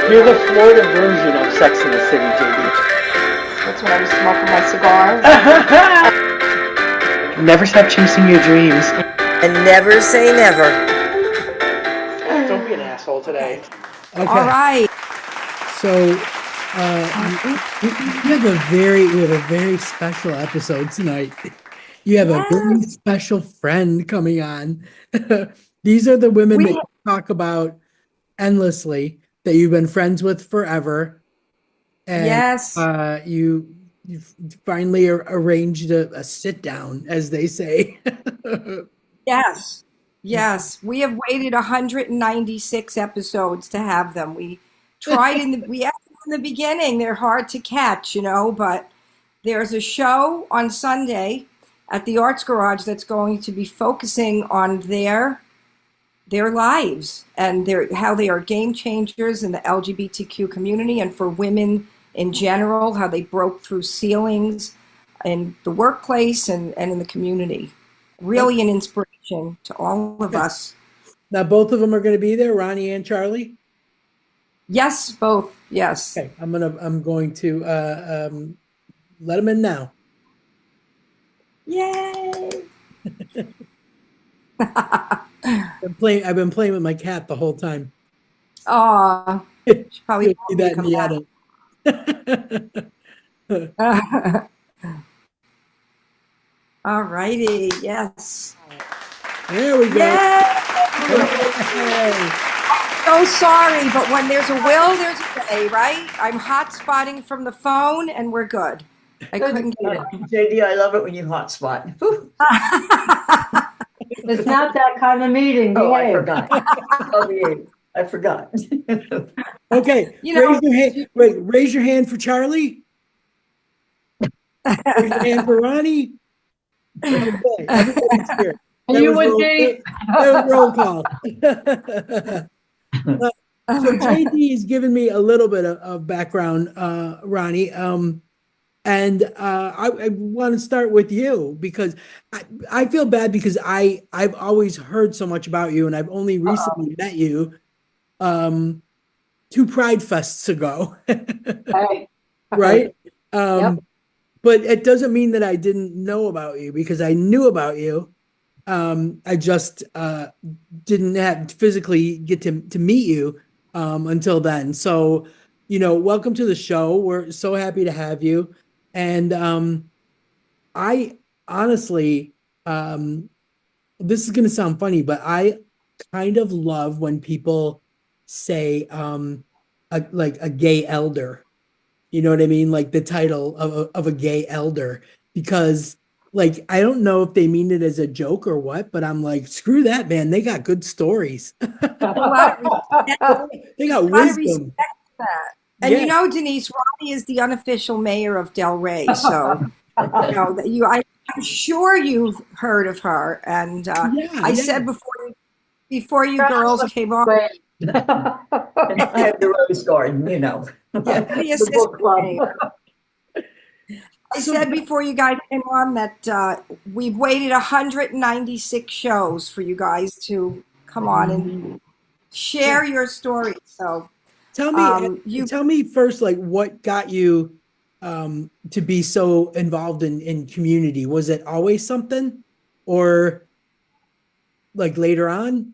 You're the Florida version of Sex in the City, JD. That's when I was smoking my cigars. Never stop chasing your dreams. And never say never. Don't be an asshole today. Okay. All right. So we have a very special episode tonight. You have a very special friend coming on. These are the women that you talk about endlessly, that you've been friends with forever. And Yes. You finally arranged a sit down, as they say. Yes. Yes. We have waited 196 episodes to have them. We tried in the beginning. They're hard to catch, but there's a show on Sunday at the Arts Garage that's going to be focusing on their lives and how they are game changers in the LGBTQ community and for women in general, how they broke through ceilings in the workplace and in the community. Really an inspiration to all of us. Now, both of them are going to be there, Ronnie and Charlie? Yes, both. Yes. Okay, I'm going to let them in now. Yay! I've been playing with my cat the whole time. Aw, she probably See that in the edit. All righty. Yes. There we go. Yay! Hey. So sorry, but when there's a will, there's a way, right? I'm hot spotting from the phone, and we're good. I couldn't get it. JD, I love it when you hotspot. It's not that kind of meeting. Oh, I behave. forgot. I forgot. Okay. Raise your hand. Wait, raise your hand for Charlie. Raise your hand for Ronnie. Okay, everybody's here. And you would be. That was roll call. So JD has given me a little bit of background, Ronnie. And I want to start with you because I feel bad because I've always heard so much about you, and I've only recently met you 2 Pride Fests ago. Right? Yep. But it doesn't mean that I didn't know about you, because I knew about you. I just didn't have physically get to meet you until then. So, welcome to the show. We're so happy to have you. And I honestly, this is going to sound funny, but I kind of love when people say like a gay elder. You know what I mean? Like the title of a gay elder, because like, I don't know if they mean it as a joke or what, but I'm like, screw that, man. They got good stories. They got wisdom. That. And Denise, Ronnie is the unofficial mayor of Delray, so I'm sure you've heard of her. And I said before you girls came on, I have the Rose Garden, the book club. I said before you guys came on that we've waited 196 shows for you guys to come on and share your story. So tell me first, like, what got you to be so involved in community? Was it always something, or like later on?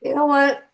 You know what?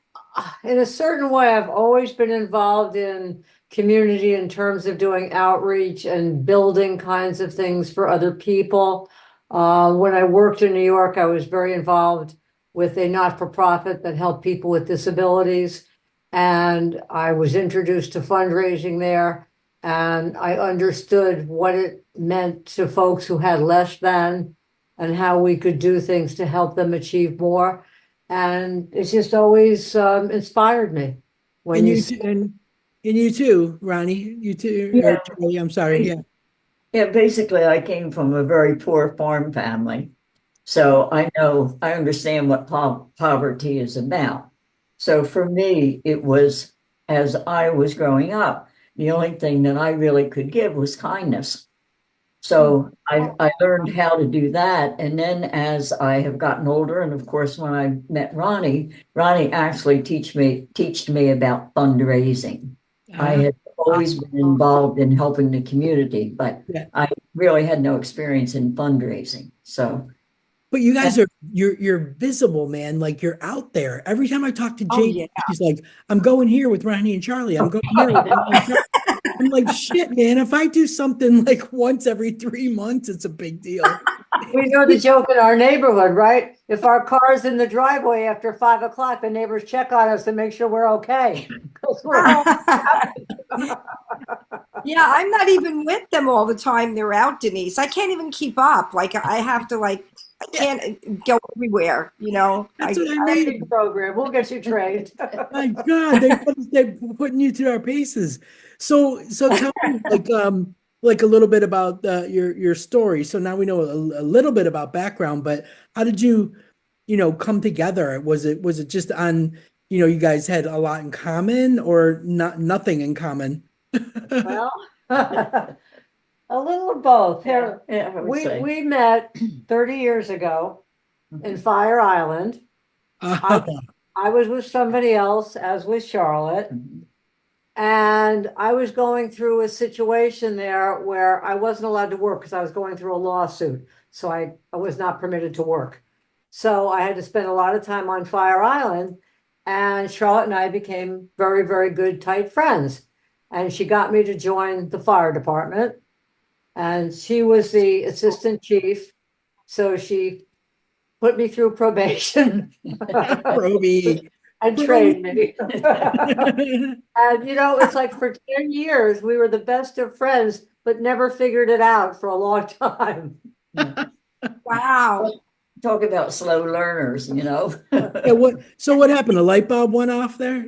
In a certain way, I've always been involved in community in terms of doing outreach and building kinds of things for other people. When I worked in New York, I was very involved with a not-for-profit that helped people with disabilities. And I was introduced to fundraising there, and I understood what it meant to folks who had less than, and how we could do things to help them achieve more. And it's just always inspired me. And you too, Ronnie. You too. Yeah. Charlie, I'm sorry. Yeah. Yeah, basically, I came from a very poor farm family. So I understand what poverty is about. So for me, it was, as I was growing up, the only thing that I really could give was kindness. So I learned how to do that. And then as I have gotten older, and of course, when I met Ronnie, Ronnie actually teached me about fundraising. I had always been involved in helping the community, but Yeah. I really had no experience in fundraising. So But you guys are you're visible, man. Like you're out there. Every time I talk to Oh, Jade, yeah. she's like, "I'm going here with Ronnie and Charlie. I'm going here with Ronnie and Charlie." I'm like, "Shit, man! If I do something like once every 3 months, it's a big deal." We know the joke in our neighborhood, right? If our car's in the driveway after 5 o'clock, the neighbors check on us and make sure we're okay. 'Cause we're all- Yeah, I'm not even with them all the time they're out, Denise. I can't even keep up. Like I have to I can't go everywhere, you know. That's what I mean. Training program, we'll get you trained. My God, they're putting you through our paces. So tell me like a little bit about your story. So now we know a little bit about background, but how did you come together? Was it just on, you guys had a lot in common or nothing in common? Well, a little of both. Here, yeah, I would say. we met 30 years ago in Fire Island. I was with somebody else, as was Charlotte. And I was going through a situation there where I wasn't allowed to work because I was going through a lawsuit. So I was not permitted to work. So I had to spend a lot of time on Fire Island. And Charlotte and I became very, very good, tight friends. And she got me to join the fire department. And she was the assistant chief. So she put me through probation. Roby. And trained me. And it's like for 10 years, we were the best of friends, but never figured it out for a long time. Wow. Talk about slow learners, Yeah, what happened? A light bulb went off there?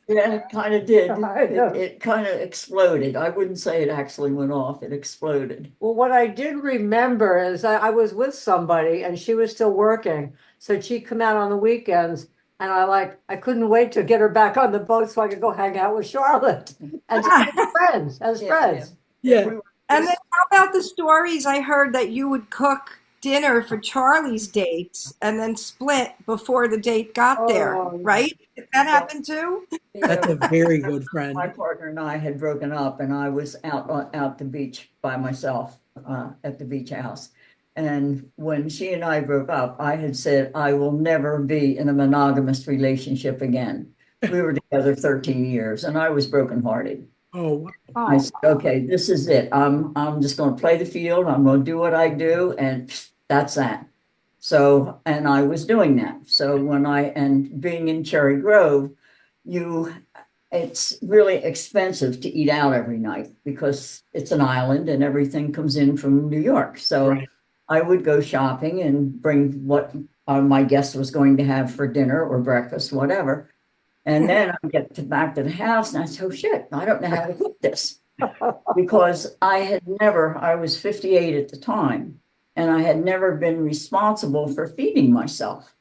Yeah, it kind of did. I know. It kind of exploded. I wouldn't say it actually went off. It exploded. Well, what I did remember is I was with somebody and she was still working. So she'd come out on the weekends and I couldn't wait to get her back on the boat so I could go hang out with Charlotte and as friends. Yeah. And then how about the stories I heard that you would cook dinner for Charlie's dates and then split before the date got there, right? Did that happen too? That's a very good friend. My partner and I had broken up, and I was out the beach by myself at the beach house. And when she and I broke up, I had said I will never be in a monogamous relationship again. We were together 13 years, and I was brokenhearted. Oh, I said, okay, this is it. I'm just going to play the field. I'm going to do what I do, and that's that. So, and I was doing that. So and being in Cherry Grove, it's really expensive to eat out every night because it's an island and everything comes in from New York. So right. I would go shopping and bring what my guest was going to have for dinner or breakfast, whatever. And then I get back to the house and I say, oh shit, I don't know how to cook this. Because I was 58 at the time, and I had never been responsible for feeding myself.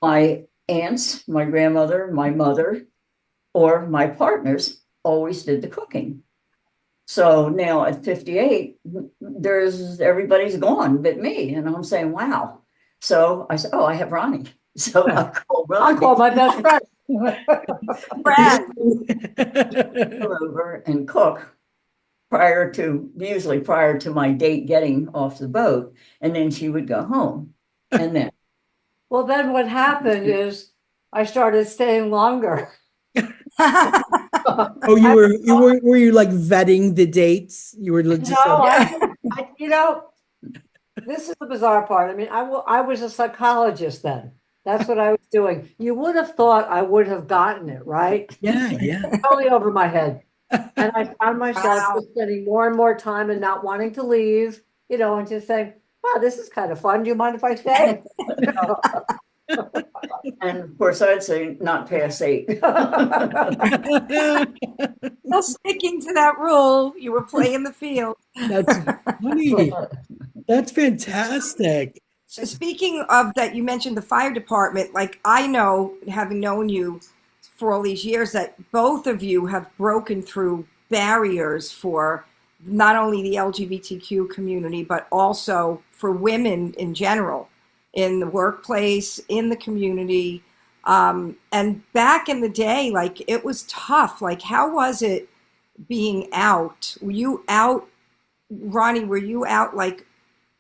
My aunts, my grandmother, my mother, or my partners always did the cooking. So now at 58, everybody's gone but me. And I'm saying, wow. So I said, oh, I have Ronnie. So I called Ronnie. I called my best friend. Come over and cook usually prior to my date getting off the boat. And then she would go home. And then. Well, then what happened is I started staying longer. Oh, were you like vetting the dates? You were just this is the bizarre part. I mean, I was a psychologist then. That's what I was doing. You would have thought I would have gotten it, right? Yeah. Totally over my head. And I found myself just spending more and more time and not wanting to leave, and just saying, wow, this is kind of fun. Do you mind if I stay? And of course, I'd say not past 8. Still sticking to that rule. You were playing the field. That's funny. That's fantastic. So speaking of that, you mentioned the fire department. Like I know, having known you for all these years, that both of you have broken through barriers for not only the LGBTQ community, but also for women in general, in the workplace, in the community. And back in the day, like, it was tough. Like, how was it being out? Were you out, Ronnie, were you out like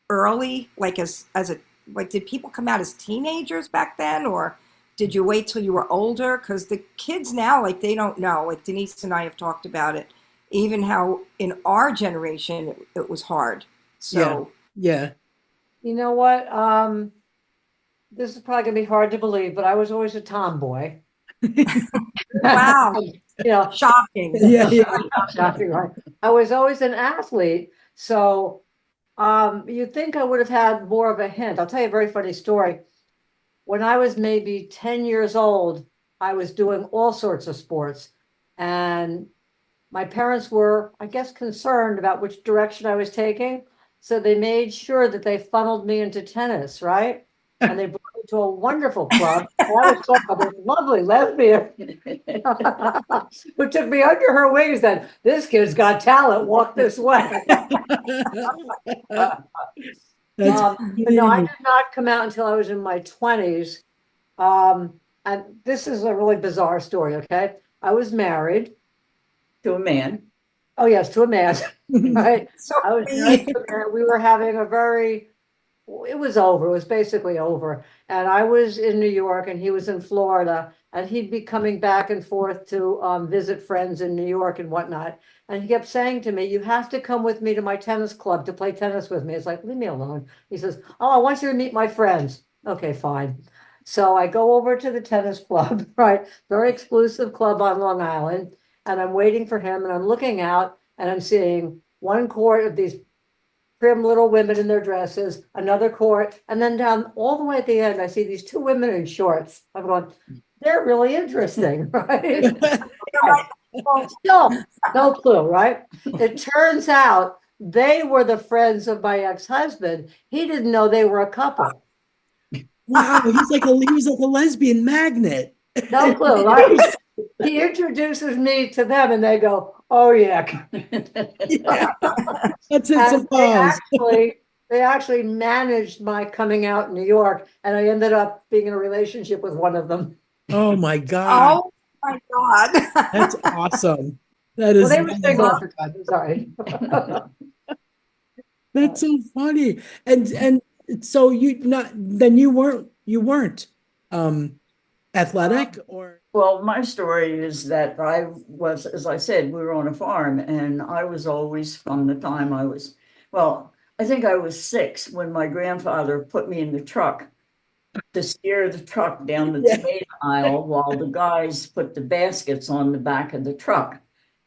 early, like as a, like, did people come out as teenagers back then, or did you wait till you were older? Because the kids now, like, they don't know. Like, Denise and I have talked about it, even how in our generation it was hard. So Yeah. You know what? This is probably gonna be hard to believe, but I was always a tomboy. wow, You know, shocking. Yeah. Yeah. shocking, right? I was always an athlete, so you'd think I would have had more of a hint. I'll tell you a very funny story. When I was maybe 10 years old, I was doing all sorts of sports, and my parents were, I guess, concerned about which direction I was taking. So they made sure that they funneled me into tennis, right? And they brought me to a wonderful club. And I was talking about this lovely lesbian who took me under her wings and said, "This kid's got talent, walk this way." That's But no, I did not come out until I was in my 20s. And this is a really bizarre story, okay? I was married. To a man. Oh, yes, to a man, right? So I was married to a man. We were having a very, it was over. It was basically over. And I was in New York and he was in Florida. And he'd be coming back and forth to visit friends in New York and whatnot. And he kept saying to me, "You have to come with me to my tennis club to play tennis with me." It's like, leave me alone. He says, "Oh, I want you to meet my friends." Okay, fine. So I go over to the tennis club, right? Very exclusive club on Long Island. And I'm waiting for him and I'm looking out and I'm seeing one court of these prim little women in their dresses, another court, and then down all the way at the end, I see these two women in shorts. I'm going, they're really interesting, right? Well, still, no clue, right? It turns out they were the friends of my ex-husband. He didn't know they were a couple. wow. He was like a lesbian magnet. No clue, right? He introduces me to them and they go, "Oh yeah." Yeah. That's it. And Pause. they actually managed my coming out in New York, and I ended up being in a relationship with one of them. Oh my God. Oh my God. That's awesome. That is Well, they were single at the time. I'm sorry. that's so funny. And so you weren't athletic or Well, my story is that I was, as I said, we were on a farm and I was always from the time I think I was 6 when my grandfather put me in the truck to steer the truck down the tomato aisle while the guys put the baskets on the back of the truck.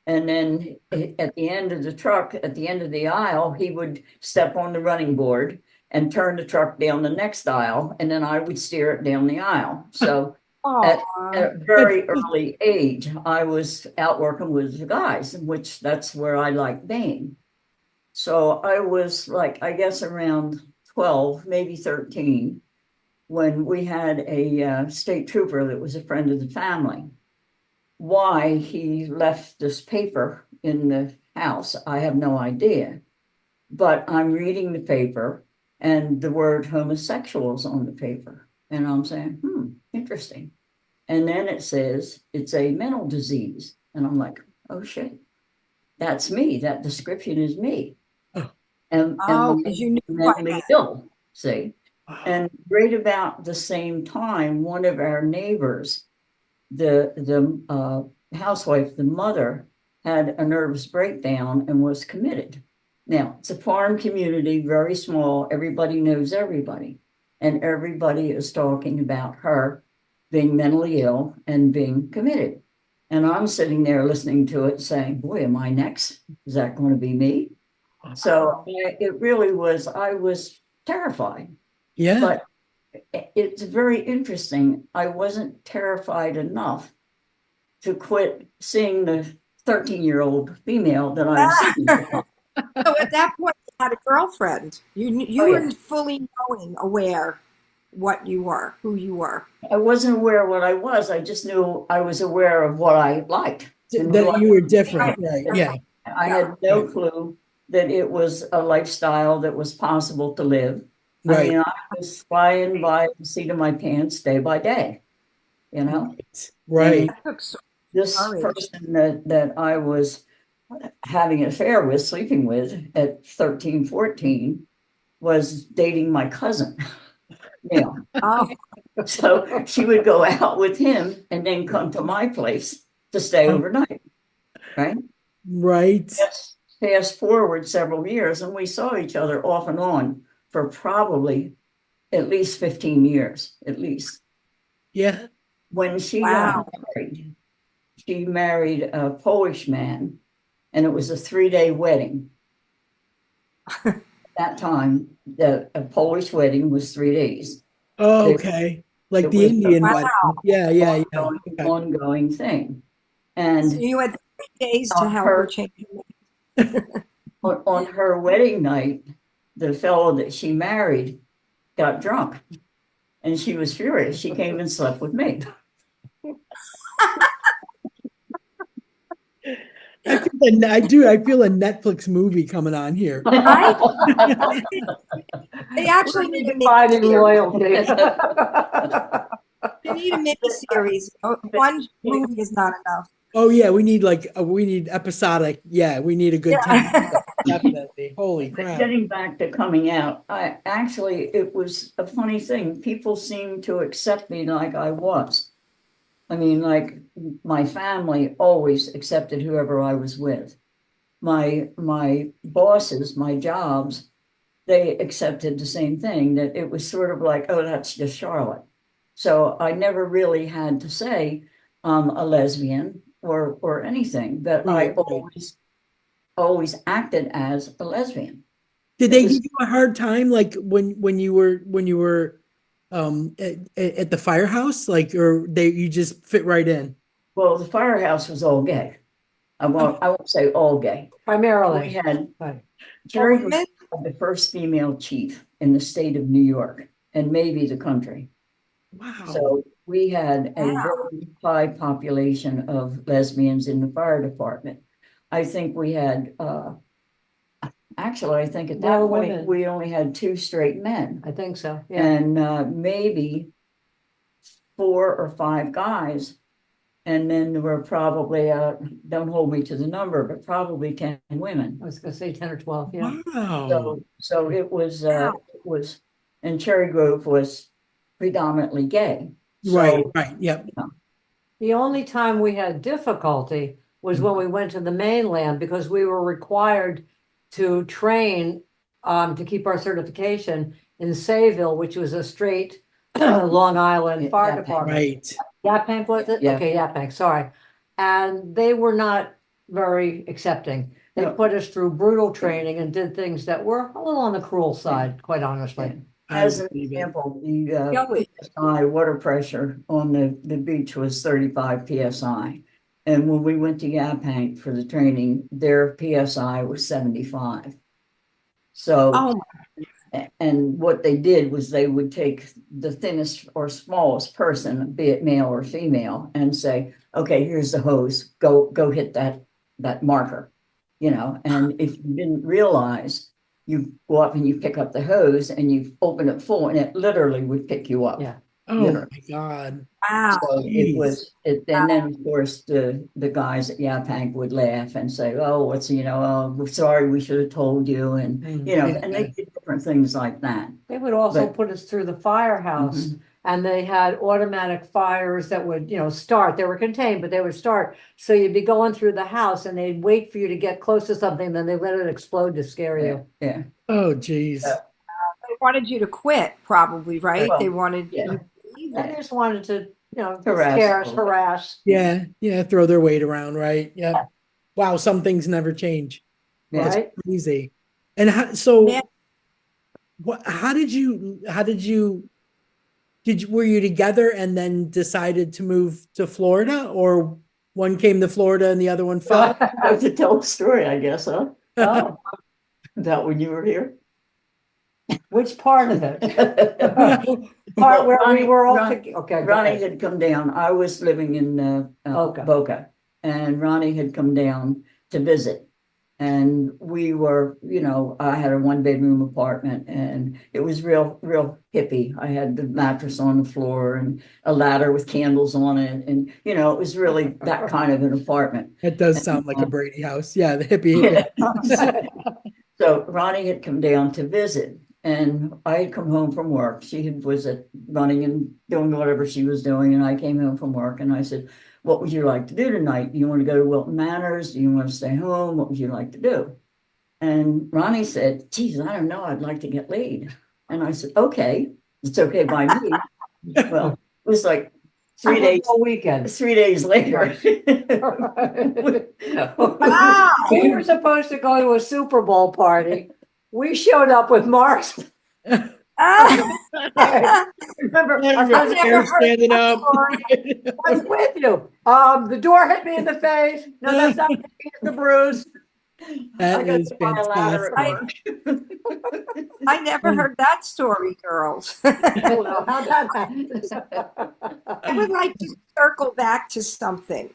And then at the end of the truck, at the end of the aisle, he would step on the running board and turn the truck down the next aisle. And then I would steer it down the aisle. So at a very early age, I was out working with the guys, which that's where I liked being. So I was like, I guess around 12, maybe 13, when we had a state trooper that was a friend of the family. Why he left this paper in the house, I have no idea. But I'm reading the paper and the word homosexuals on the paper. And I'm saying, interesting. And then it says it's a mental disease. And I'm like, oh shit, that's me. That description is me. And because you knew mentally ill, see? And right about the same time, one of our neighbors, the housewife, the mother, had a nervous breakdown and was committed. Now, it's a farm community, very small. Everybody knows everybody. And everybody is talking about her being mentally ill and being committed. And I'm sitting there listening to it saying, boy, am I next? Is that going to be me? So it really was, I was terrified. yeah. But it's very interesting. I wasn't terrified enough to quit seeing the 13-year-old female that I was seeing. So at that point, you had a girlfriend. You weren't fully aware what you were, who you were. I wasn't aware of what I was. I just knew I was aware of what I liked. That you were different, right? Yeah. I had no clue that it was a lifestyle that was possible to live. I Right. mean, I was flying by the seat of my pants day by day, you know? Right. That took so This courage. person that I was having an affair with, sleeping with at 13, 14, was dating my cousin. Yeah. Oh, So she would go out with him and then come to my place to stay overnight. Right? Right. Yes. Fast forward several years, and we saw each other off and on for probably at least 15 years, at least. Yeah. When she Wow. got married, she married a Polish man, and it was a 3-day wedding. At that time, a Polish wedding was 3 days. Oh, They- okay. Like it the was Indian Wow. wedding. Yeah, yeah, yeah. Ongoing, Okay. ongoing thing. So And you had 3 days to On help her- her change. on her wedding night, the fellow that she married got drunk, and she was furious. She came and slept with me. I feel a Netflix movie coming on here. Right? They actually need a Dividing miniseries. loyalty. They need a miniseries. One movie is not enough. Oh yeah, we need episodic. Yeah, we need a good time. Definitely. Holy crap. Getting back to coming out, it was a funny thing. People seemed to accept me like I was. I mean, like my family always accepted whoever I was with. My bosses, my jobs, they accepted the same thing, that it was sort of like, oh, that's just Charlotte. So I never really had to say a lesbian or anything, but I always acted as a lesbian. Did they give you a hard time, like when you were at the firehouse, like, or you just fit right in? Well, the firehouse was all gay. I won't say all gay. We Primarily. had Right. Jerry Women? was the first female chief in the state of New York and maybe the country. Wow. So we had a Wow. very high population of lesbians in the fire department. I think we had, actually, I think at that More point, women. we only had 2 straight men. I think so, yeah. And maybe 4 or 5 guys. And then there were probably, don't hold me to the number, but probably 10 women. I was gonna say 10 or 12, yeah. Wow. So it was, Wow. and Cherry Grove was predominantly gay. Right, So, right. Yep. The only time we had difficulty was when we went to the mainland because we were required to train to keep our certification in Sayville, which was a straight Long Island Yeah, Fire Yaphank. Department. Right. Yaphank was it? Yeah. Okay, Yaphank, sorry. And they were not very accepting. They No. put us through brutal training and did things that were a little on the cruel side, quite honestly. as an believe it. example, the Yeah, PSI water pressure on the beach was 35 PSI. And when we went to Yaphank for the training, their PSI was 75. So, Oh, and what they did was they would take the thinnest or smallest person, be it male or female, and say, okay, here's the hose, go hit that marker, and if you didn't realize, you go up and you pick up the hose and you open it full and it literally would pick you up. Yeah. Oh Literally. my God. wow. So Jeez. and then of course the guys at Yaphank would laugh and say, oh, we're sorry, we should have told you. And, and they did different things like that. They would also But- put us through the firehouse and they had automatic fires that would, start. They were contained, but they would start. So you'd be going through the house and they'd wait for you to get close to something, then they let it explode to scare you. Yeah. Oh, geez. They wanted you to quit, probably, right? Well, They wanted yeah. you to leave And they it. just wanted to, Harass. harass. Yeah, yeah. Throw their weight around, right? Yeah. Wow. Some things never change. Yeah. That's Right? crazy. And so, Yeah. how did you? Were you together and then decided to move to Florida, or one came to Florida and the other one fell? I have to tell the story, I guess, huh? Oh, About when you were here. which part of it? Part where we were all, Ronnie- okay. go Ronnie ahead. had come down. I was living in Boca. Boca, and Ronnie had come down to visit. And we were, I had a 1 bedroom apartment, and it was real hippie. I had the mattress on the floor and a ladder with candles on it. And, it was really that kind of an apartment. That does sound like a Brady house. Yeah, the hippie. So Ronnie had come down to visit, and I had come home from work. She was running and doing whatever she was doing, and I came home from work, and I said, "What would you like to do tonight? Do you want to go to Wilton Manors? Do you want to stay home? What would you like to do?" And Ronnie said, "Geez, I don't know. I'd like to get laid." And I said, "Okay, it's okay by me." Well, it was like 3 days. All weekend. 3 days later. Wow. We were supposed to go to a Super Bowl party. We showed up with Mars. Remember, I was Hair standing up. with you. The door hit me in the face. No, that's not the bruise. That I got is to buy a ladder fantastic. at work. I never heard that story, girls. Well, how'd that happen? I would like to circle back to something.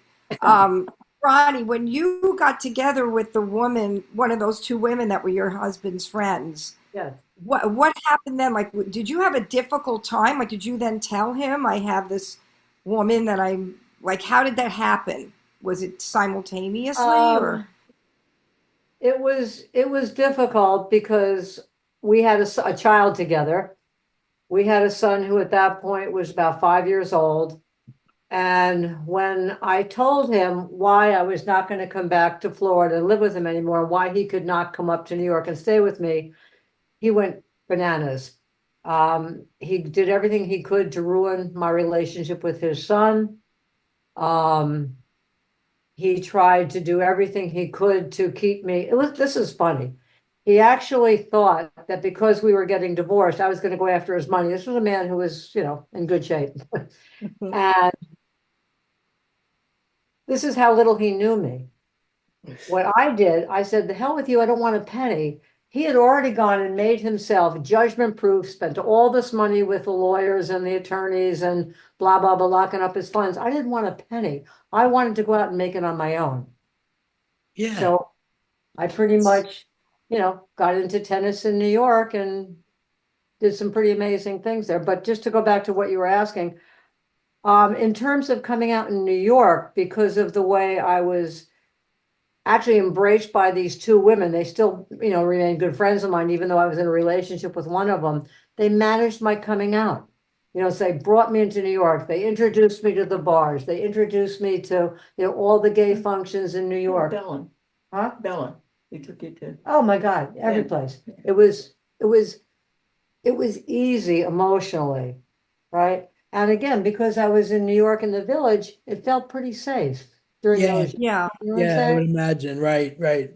Ronnie, when you got together with the woman, one of those two women that were your husband's friends, Yes. what happened then? Like, did you have a difficult time? Like, did you then tell him, I have this woman that I'm like, how did that happen? Was it simultaneously or? It was difficult because we had a child together. We had a son who at that point was about 5 years old. And when I told him why I was not going to come back to Florida and live with him anymore, why he could not come up to New York and stay with me, he went bananas. He did everything he could to ruin my relationship with his son. He tried to do everything he could to keep me. This is funny. He actually thought that because we were getting divorced, I was going to go after his money. This was a man who was, in good shape. And this is how little he knew me. What I did, I said, "The hell with you, I don't want a penny." He had already gone and made himself judgment proof, spent all this money with the lawyers and the attorneys and blah, blah, blah, locking up his funds. I didn't want a penny. I wanted to go out and make it on my own. Yeah. So I pretty much, got into tennis in New York and did some pretty amazing things there. But just to go back to what you were asking, in terms of coming out in New York, because of the way I was actually embraced by these two women, they still, remain good friends of mine, even though I was in a relationship with one of them. They managed my coming out. So they brought me into New York. They introduced me to the bars. They introduced me to, all the gay functions in New York. Bellin. Huh? Bellin. They took you to. Oh my God, every Yeah. place. It was easy emotionally, right? And again, because I was in New York in the Village, it felt pretty safe during Yeah. those. Yeah. You know what I'm Yeah, I would saying? imagine. Right.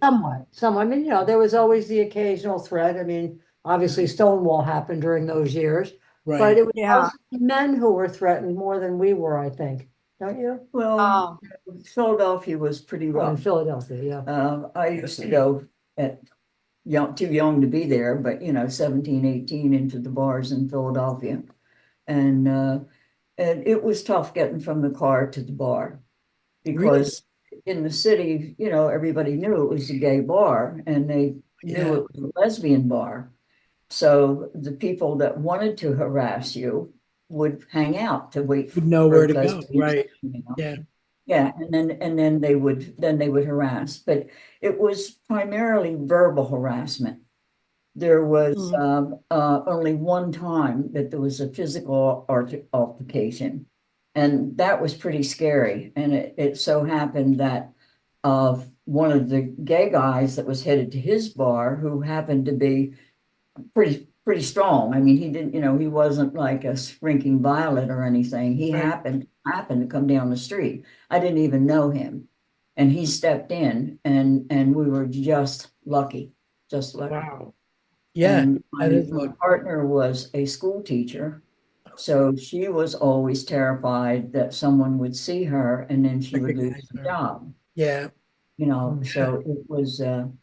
Somewhat. I mean, there was always the occasional threat. I mean, obviously Stonewall happened during those years, but Right. it was Yeah. mostly men who were threatened more than we were, I think. Don't you? Well, Philadelphia was pretty Well, in rough. Philadelphia, yeah. I used to go at too young to be there, but 17, 18 into the bars in Philadelphia. And it was tough getting from the car to the bar because in the city, everybody knew it was a gay bar and they knew it was a lesbian bar. So the people that wanted to harass you would hang out to wait You'd know where to go. lesbians, Right. Yeah. Yeah, and then they would harass, but it was primarily verbal harassment. There was only one time that there was a physical altercation, and that was pretty scary. And it so happened that one of the gay guys that was headed to his bar, who happened to be pretty strong. I mean, he didn't, he wasn't like a shrinking violet or anything. He Right. happened to come down the street. I didn't even know him, and he stepped in, and we were just lucky. Wow. Yeah. And that is my lucky. partner was a school teacher, so she was always terrified that someone would see her and then she would lose Recognize the her. job. Yeah. So it was. And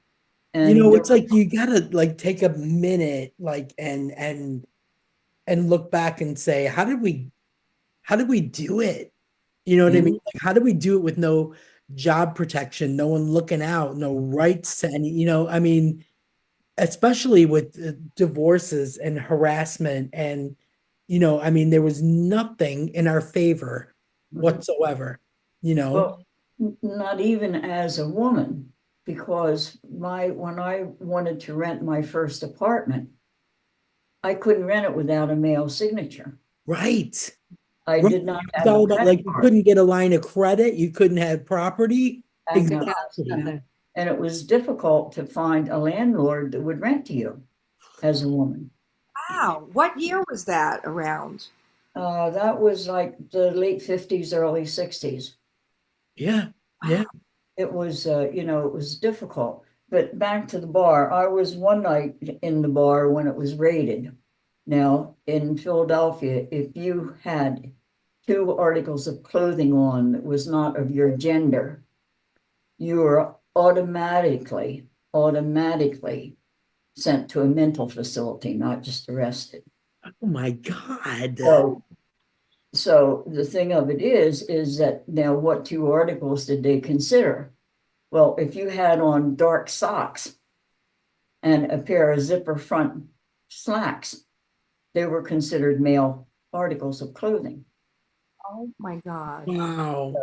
It's like you gotta like take a minute, like and look back and say, how did we do it? You know what I mean? Like, how did we do it with no job protection, no one looking out, no rights to any, I mean, especially with divorces and harassment and, I mean, there was nothing in our favor whatsoever, Well, not even as a woman, because when I wanted to rent my first apartment, I couldn't rent it without a male signature. Right. I Right. did not It's have all a about credit like you card. couldn't get a line of credit, you couldn't have property. Back then. Exactly. Nothing. And it was difficult to find a landlord that would rent to you as a woman. Wow. What year was that around? That was like the late 50s, early 60s. Yeah. Yeah. It was, it was difficult. But back to the bar, I was one night in the bar when it was raided. Now, in Philadelphia, if you had 2 articles of clothing on that was not of your gender, you were automatically sent to a mental facility, not just arrested. Oh my God. So the thing of it is that now what 2 articles did they consider? Well, if you had on dark socks and a pair of zipper front slacks, they were considered male articles of clothing. Oh my God. Wow.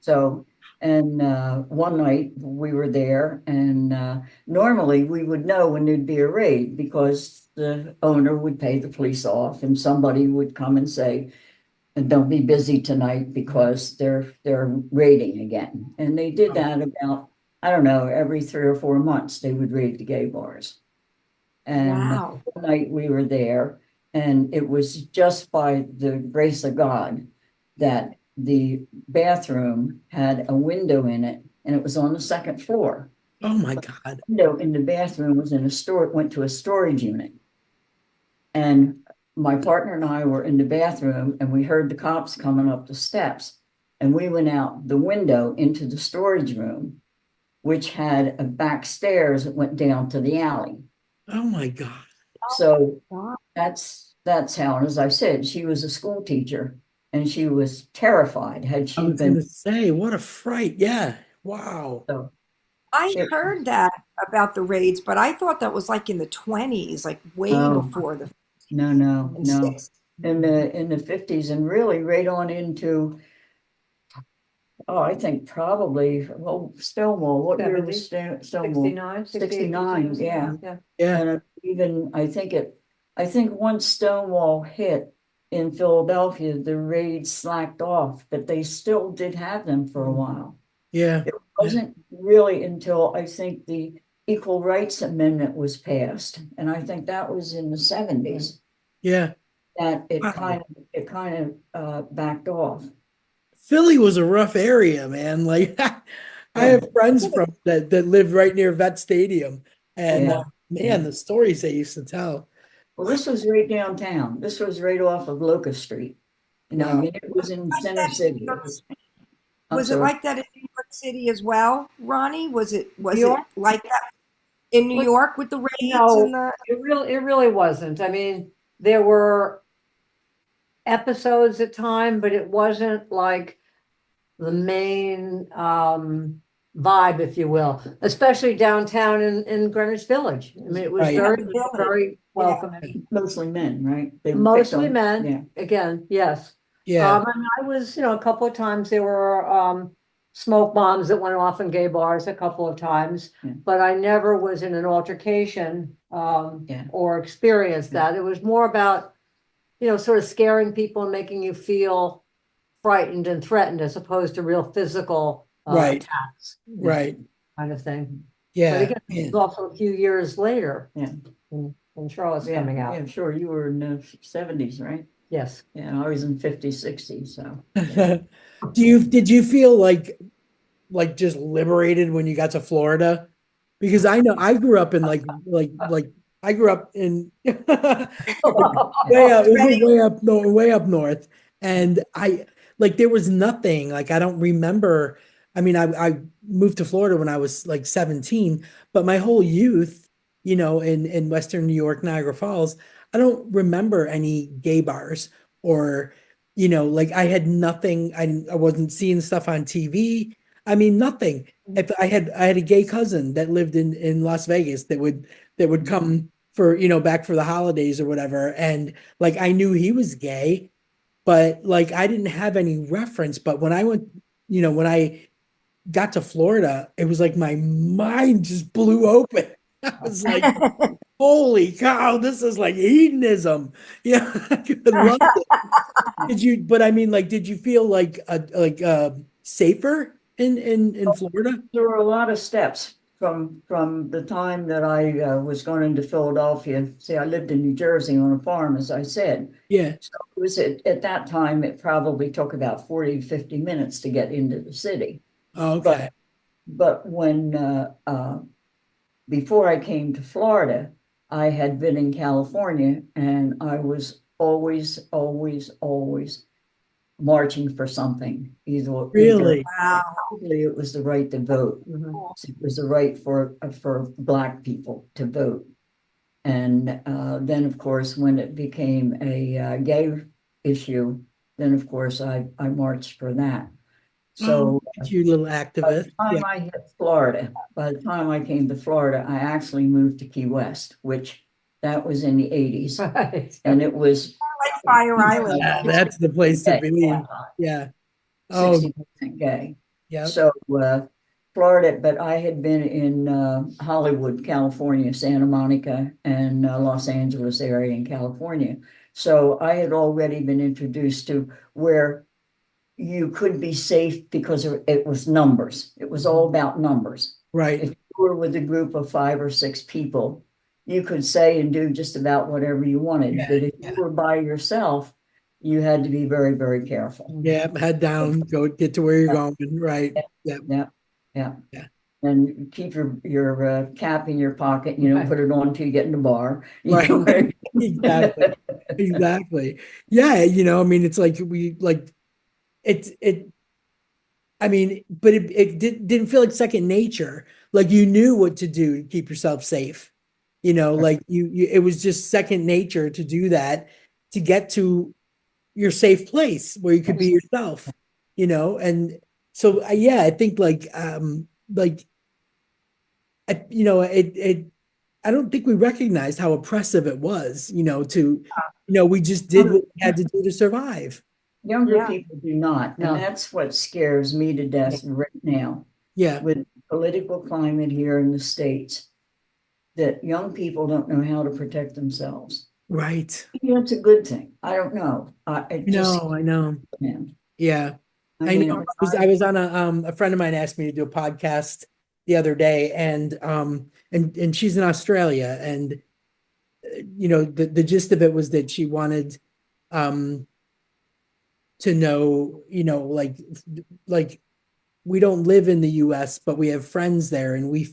So, and one night we were there, and normally we would know when there'd be a raid because the owner would pay the police off, and somebody would come and say, "And don't be busy tonight because they're raiding again." And they did that about, I don't know, every 3 or 4 months they would raid the gay bars. And Wow. one night we were there, and it was just by the grace of God that the bathroom had a window in it, and it was on the second floor. Oh my God. Window in the bathroom was in a store, went to a storage unit. And my partner and I were in the bathroom, and we heard the cops coming up the steps, and we went out the window into the storage room, which had a back stairs that went down to the alley. Oh my God. So Wow. that's how, and as I said, she was a school teacher, and she was terrified had I she was been. gonna say, what a fright. Yeah. Wow. So I it- heard that about the raids, but I thought that was like in the 20s, like way Oh. before the no, and 60s. in the 50s, and really right on into, I think probably, well, Stonewall. What year was Stonewall? 69, 69, yeah. Yeah. And even I think once Stonewall hit in Philadelphia, the raids slacked off, but they still did have them for a while. Yeah. It wasn't really until I think the Equal Rights Amendment was passed, and I think that was in the 70s, Yeah. that it Wow. kind of backed off. Philly was a rough area, man. Like I have friends from that lived right near Vet Stadium, and Yeah. man, the stories they used to tell. Well, this was right downtown. This was right off of Locust Street. I Wow. mean, it was in Like Center that in City. New York I'm Was it sorry. like that in New York City as well, Ronnie? Was it New York? like that in New What- York with the raids No, and the it really wasn't. I mean, there were episodes at time, but it wasn't like the main vibe, if you will, especially downtown in Greenwich Village. I mean, it was Right. very, Village. very welcoming. Mostly men, right? They picked Mostly on- men, Yeah. again, yes. Yeah. And I was, a couple of times there were smoke bombs that went off in gay bars a couple of times, Yeah. but I never was in an altercation Yeah. or experienced that. It was more about, sort of scaring people and making you feel frightened and threatened as opposed to real physical Right. attacks Right. kind of thing. But Yeah. again, it was also a few years later. Yeah. When Charlotte's Yeah, coming out. yeah, sure. You were in the 70s, right? Yes. Yeah, I was in 50s, 60s, so. Did you feel like just liberated when you got to Florida? Because I know I grew up in like I grew up in way up north, and I like there was nothing, like I don't remember. I mean, I moved to Florida when I was like 17, but my whole youth, in Western New York, Niagara Falls, I don't remember any gay bars or, like I had nothing. I wasn't seeing stuff on TV. I mean, nothing. If I had a gay cousin that lived in Las Vegas that would come for, back for the holidays or whatever. And like I knew he was gay, but like I didn't have any reference. But when I went, when I got to Florida, it was like my mind just blew open. I was like, holy cow, this is like hedonism. Yeah, I loved it. But I mean, like, did you feel safer in Florida? There were a lot of steps from the time that I was going into Philadelphia. See, I lived in New Jersey on a farm, as I said. Yeah. So it was at that time, it probably took about 40 to 50 minutes to get into the city. Okay. But when before I came to Florida, I had been in California, and I was always, always, always marching for something. Really? Wow. Probably it was the right to vote. It was the right for Black people to vote. And then, of course, when it became a gay issue, then of course I marched for that. So You little by activist. the time I hit Florida, by the time I came to Florida, I actually moved to Key West, which that was in the 80s. Right. And it was Like Fire Island. Yeah, that's the place to be. Yeah. Oh, 60% gay. yeah. So Florida, but I had been in Hollywood, California, Santa Monica, and Los Angeles area in California. So I had already been introduced to where you could be safe because it was numbers. It was all about numbers. Right. If you were with a group of 5 or 6 people, you could say and do just about whatever you wanted. Yeah, But if you were by yourself, you had to be very, very careful. Yeah. Head down, go get to where you're going. Right. Yeah. Yeah. Yeah. And keep your cap in your pocket, put it on till you get in the bar. Right. Exactly. Exactly. Yeah. I mean, it's like it, I mean, but it didn't feel like second nature. Like you knew what to do to keep yourself safe. Like it was just second nature to do that, to get to your safe place where you could be yourself, and so yeah, I think I don't think we recognized how oppressive it was, we just did what we had to do to survive. Younger Yeah. people do not. No. And that's what scares me to death right now Yeah. with the political climate here in the States, that young people don't know how to protect themselves. Right. It's a good thing. I don't know. I know. Man. Yeah. I mean, know. I was on a friend of mine asked me to do a podcast the other day, and she's in Australia, and the gist of it was that she wanted to know, like we don't live in the US, but we have friends there, and we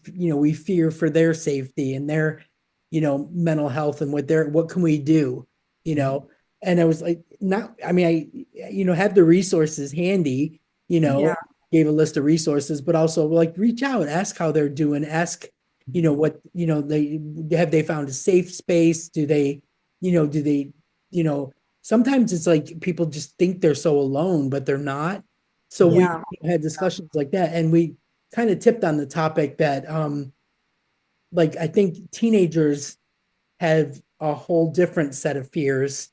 fear for their safety and their mental health, and what can we do, and I was like, not, I mean, I have the resources handy, Yeah. gave a list of resources, but also like reach out, ask how they're doing, ask, what, they found a safe space? Do they, sometimes it's like people just think they're so alone, but they're not. So Yeah. we had discussions like that, and we kind of tipped on the topic that, like, I think teenagers have a whole different set of fears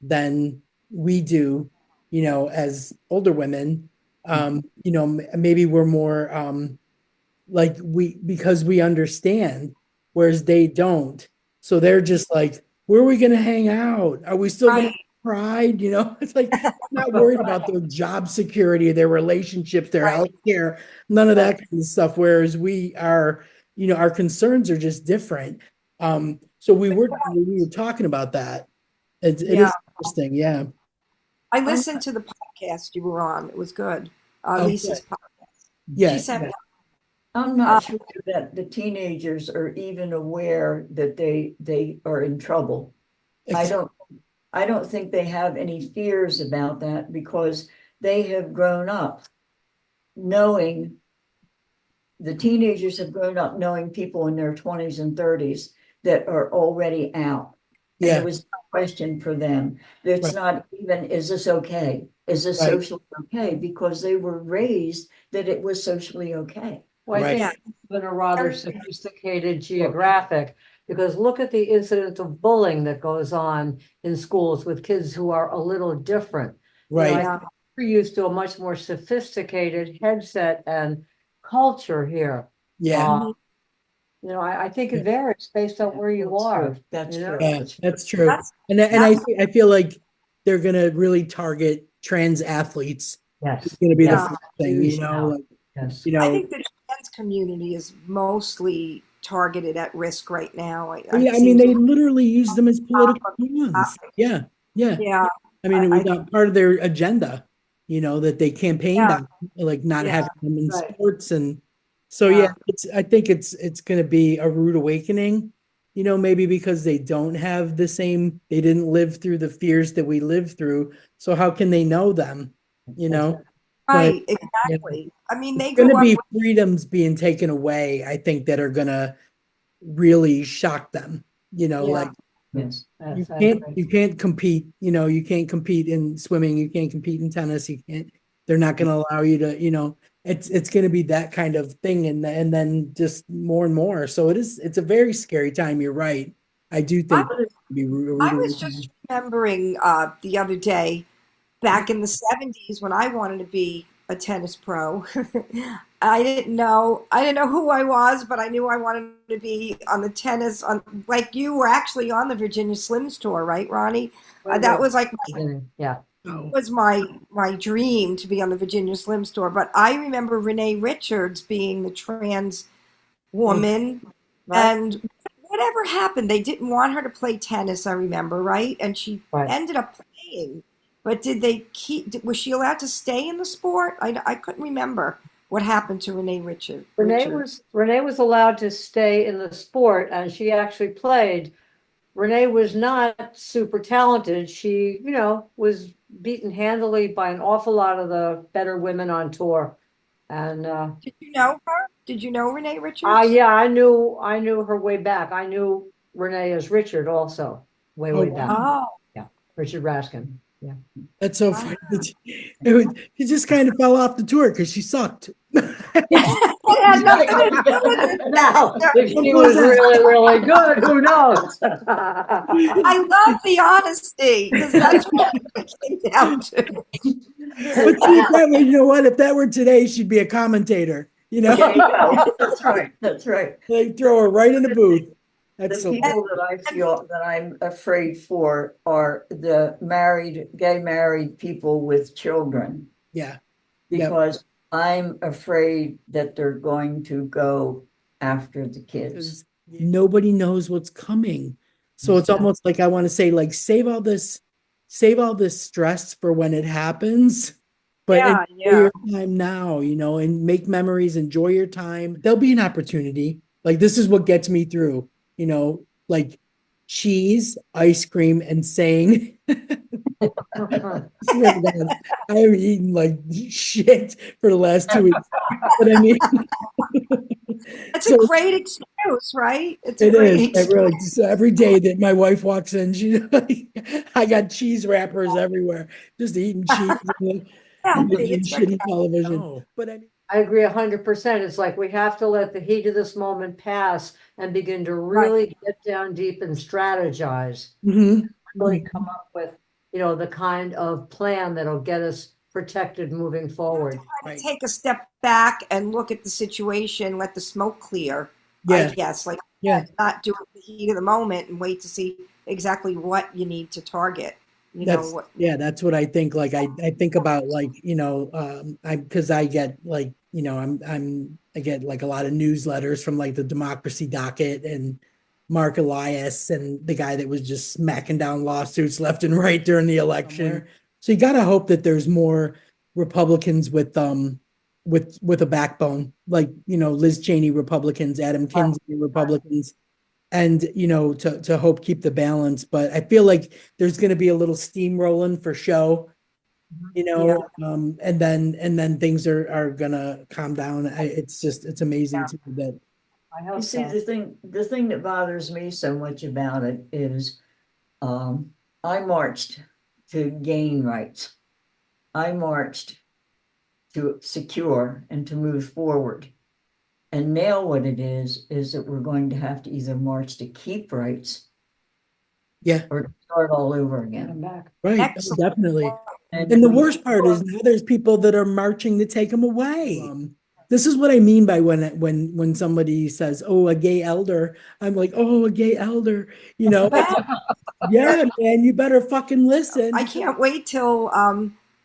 than we do, as older women. Maybe we're more, because we understand, whereas they don't. So they're just like, where are we going to hang out? Are we still going to Right. pride? It's like, I'm not worried about their job security, their relationships, their Right. health care, none of that kind of stuff. Whereas we are, our concerns are just different. So we were talking about that. It Yeah. is interesting. Yeah. I listened to the podcast you were on. It was good. Okay. Lisa's podcast. Yeah. She sent me. I'm not sure that the teenagers are even aware that they are in trouble. I don't think they have any fears about that, because they have grown up knowing, the teenagers have grown up knowing people in their 20s and 30s that are already out. And Yeah. there was no question for them. It's Right. not even, is this okay? Is this Right. socially okay? Because they were raised that it was socially okay. Well, I Right. think it's been a rather sophisticated geographic, because look at the incidence of bullying that goes on in schools with kids who are a little different. You know, Right. I think we're used to a much more sophisticated headset and culture here. Yeah. You know, I think it varies based on where you That's are. true. That's you know? true. Yeah, that's true. That's- And I that's- I feel like they're gonna really target trans athletes. It's Yes. gonna be the Yeah. first thing, Huge now. like, Yes. I think the trans community is mostly targeted at risk right now. yeah, I it mean, seems they literally use them as political of the pawns. Yeah, yeah. yeah, I mean, it I was think part of their agenda, that they campaigned Yeah. on, like not Yeah, having them in right. sports. And so, Yeah. I think it's going to be a rude awakening, maybe because they don't have they didn't live through the fears that we lived through. So how can they know them, But right, exactly. I mean, they it's going grew to up be with, freedoms being taken away, I think, that are going to really shock them, like Yes. you I can't agree. you can't compete, you can't compete in swimming, you can't compete in tennis, they're not going to allow you to, it's going to be that kind of thing. And then just more and more. So it's a very scary time. You're right. I do I think was, it's gonna be I was just remembering the other day, back in the 70s when I wanted to be a tennis pro. I didn't know who I was, but I knew I wanted to be on the tennis like you were actually on the Virginia Slims tour, right, Ronnie? That was like Yeah. was my dream to be on the Virginia Slims tour. But I remember Renee Richards being the trans woman, Right. and whatever happened, they didn't want her to play tennis. I remember, right? And she Right. ended up playing. But did they keep? Was she allowed to stay in the sport? I couldn't remember what happened to Renee Richards. Renee was allowed to stay in the sport, and she actually played. Renee was not super talented. She, was beaten handily by an awful lot of the better women on tour. And Did you know her? Did you know Renee Richards? yeah, I knew her way back. I knew Renee as Richard also, way back. Oh, Yeah, Richard Raskin. Yeah. That's so funny. She just kind of fell off the tour because she sucked. it had nothing to do with it. Now, if she was really, really good, who knows? I love the honesty because that's what it came down to. But see, if that were, you know what? If that were today, she'd be a commentator. There you go. That's right. That's right. They throw her right in the booth. That's The so people that I feel that I'm afraid for are the gay married people with children, yeah. because I'm afraid that they're going to go after the kids. Because nobody knows what's coming. So it's almost like I want to say, like, save all this stress for when it happens. But enjoy your time now, and make memories, enjoy your time. There'll be an opportunity. Like, this is what gets me through, like cheese, ice cream, and saying, I have eaten like shit for the last 2 weeks. But I mean, It's a great excuse, right? It's a it great is. excuse. Really, so every day that my wife walks in, she's like, I got cheese wrappers everywhere, just eating cheese and watching shitty television. Oh. But I mean, I agree 100%. It's like we have to let the heat of this moment pass and begin to really get down deep and strategize. Really come up with, the kind of plan that'll get us protected moving forward. Take a step back and look at the situation, let the smoke clear. Yeah. I guess, Yeah. not do it in the heat of the moment and wait to see exactly what you need to target. That's what I think. Like I think about, like, because I get like, I get like a lot of newsletters from like the Democracy Docket and Mark Elias and the guy that was just smacking down lawsuits left and right during the election. So you got to hope that there's more Republicans with a backbone, like, Liz Cheney Republicans, Adam Kinzinger Republicans, and to hope keep the balance. But I feel like there's going to be a little steam rolling for show, and then things are gonna calm down. It's amazing to me that I hope You see, the thing that bothers me so much about it is I marched to gain rights. I marched to secure and to move forward. And now what it is that we're going to have to either march to keep rights Yeah, or start all over Get 'em again. back. right. Excellent. Definitely. And And the we- worst part is now there's people that are marching to take them away. This is what I mean by when somebody says, "Oh, a gay elder," I'm like, "Oh, a gay elder," you know? Yeah, man, you better fucking listen. I can't wait till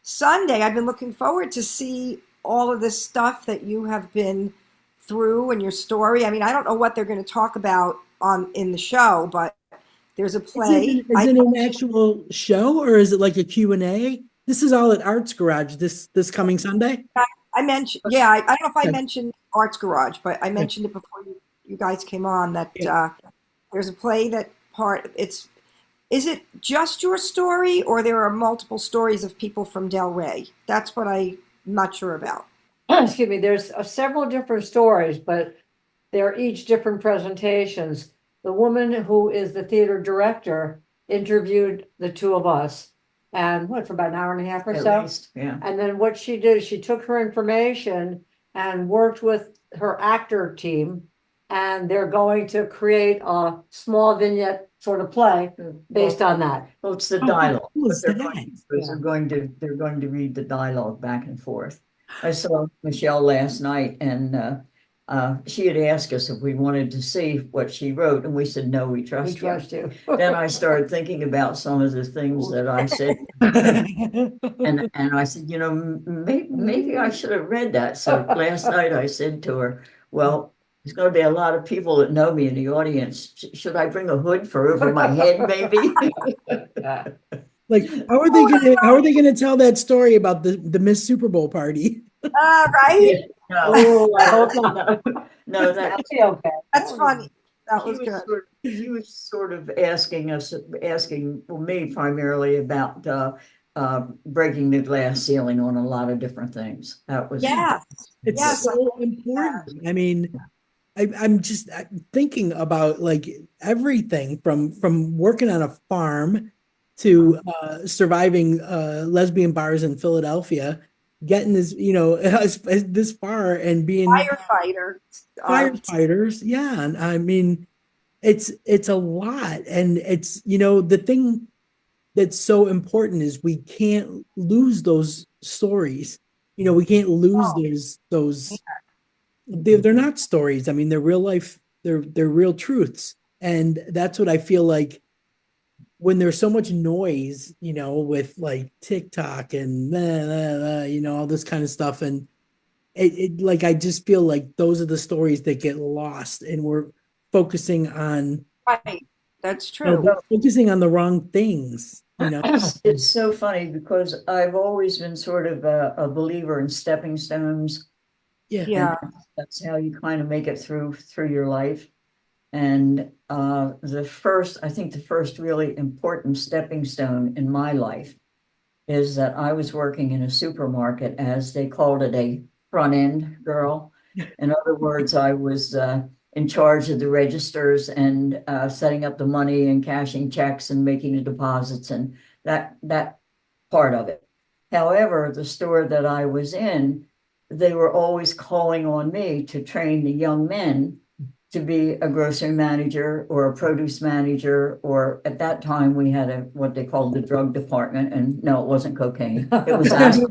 Sunday. I've been looking forward to see all of this stuff that you have been through and your story. I mean, I don't know what they're going to talk about in the show, but there's a play. Is it an actual show or is it like a Q&A? This is all at Arts Garage this coming Sunday. I mentioned, yeah, I don't know if I Okay. mentioned Arts Garage, but I mentioned it before you guys came on that there's a play that is it just your story or there are multiple stories of people from Del Rey? That's what I'm not sure about. Excuse me, there's several different stories, but they're each different presentations. The woman who is the theater director interviewed the two of us and for about an hour and a half or At so. least, yeah. And then what she did, she took her information and worked with her actor team. And they're going to create a small vignette sort of play based on that. Well, it's the How dialogue. cool What is they're that? going to do is they're going to read the dialogue back and forth. I saw Michelle last night and she had asked us if we wanted to see what she wrote, and we said, no, we We trust you. trust you. Then I started thinking about some of the things that I said, and I said, maybe I should have read that. So last night I said to her, well, there's going to be a lot of people that know me in the audience. Should I bring a hood for over my head, maybe? Like, how are they gonna tell that story about the Miss Super Bowl party? Right? No, Oh, I hope not. no, That'll be okay. That's funny. That was good. She was sort of asking me primarily about breaking the glass ceiling on a lot of different things. That was Yes. It's Yes, so important. I mean, I'm just thinking about like everything from working on a farm to surviving lesbian bars in Philadelphia, getting this, this far and being firefighter. firefighters. Yeah. And I mean, it's a lot. And it's, the thing that's so important is we can't lose those stories. We can't lose those they're not stories. I mean, they're real life, they're real truths. And that's what I feel like when there's so much noise, with like TikTok and all this kind of stuff. And it like I just feel like those are the stories that get lost and we're focusing on Right. That's true. focusing on the wrong things. It's so funny because I've always been sort of a believer in stepping stones. Yeah. That's how you kind of make it through your life. And the first really important stepping stone in my life is that I was working in a supermarket, as they called it, a front end girl. In other words, I was in charge of the registers and setting up the money and cashing checks and making the deposits and that part of it. However, the store that I was in, they were always calling on me to train the young men to be a grocery manager or a produce manager, or at that time we had what they called the drug department, and no, it wasn't cocaine. It was acid,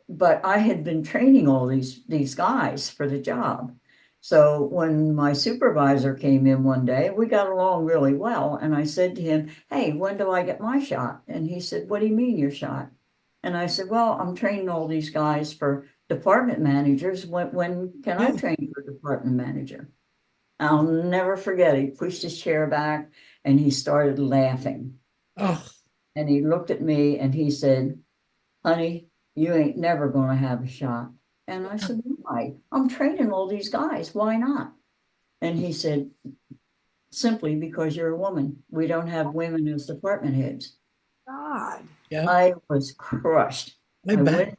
But I had been training all these guys for the job. So when my supervisor came in one day, we got along really well, and I said to him, "Hey, when do I get my shot?" And he said, "What do you mean your shot?" And I said, "Well, I'm training all these guys for department managers. When can I train for department manager?" I'll never forget. He pushed his chair back and he started laughing. Oh. And he looked at me and he said, "Honey, you ain't never going to have a shot." And I said, "Why? I'm training all these guys. Why not?" And he said, "Simply because you're a woman. We don't have women as department heads." God. Yeah. I was crushed. I bet.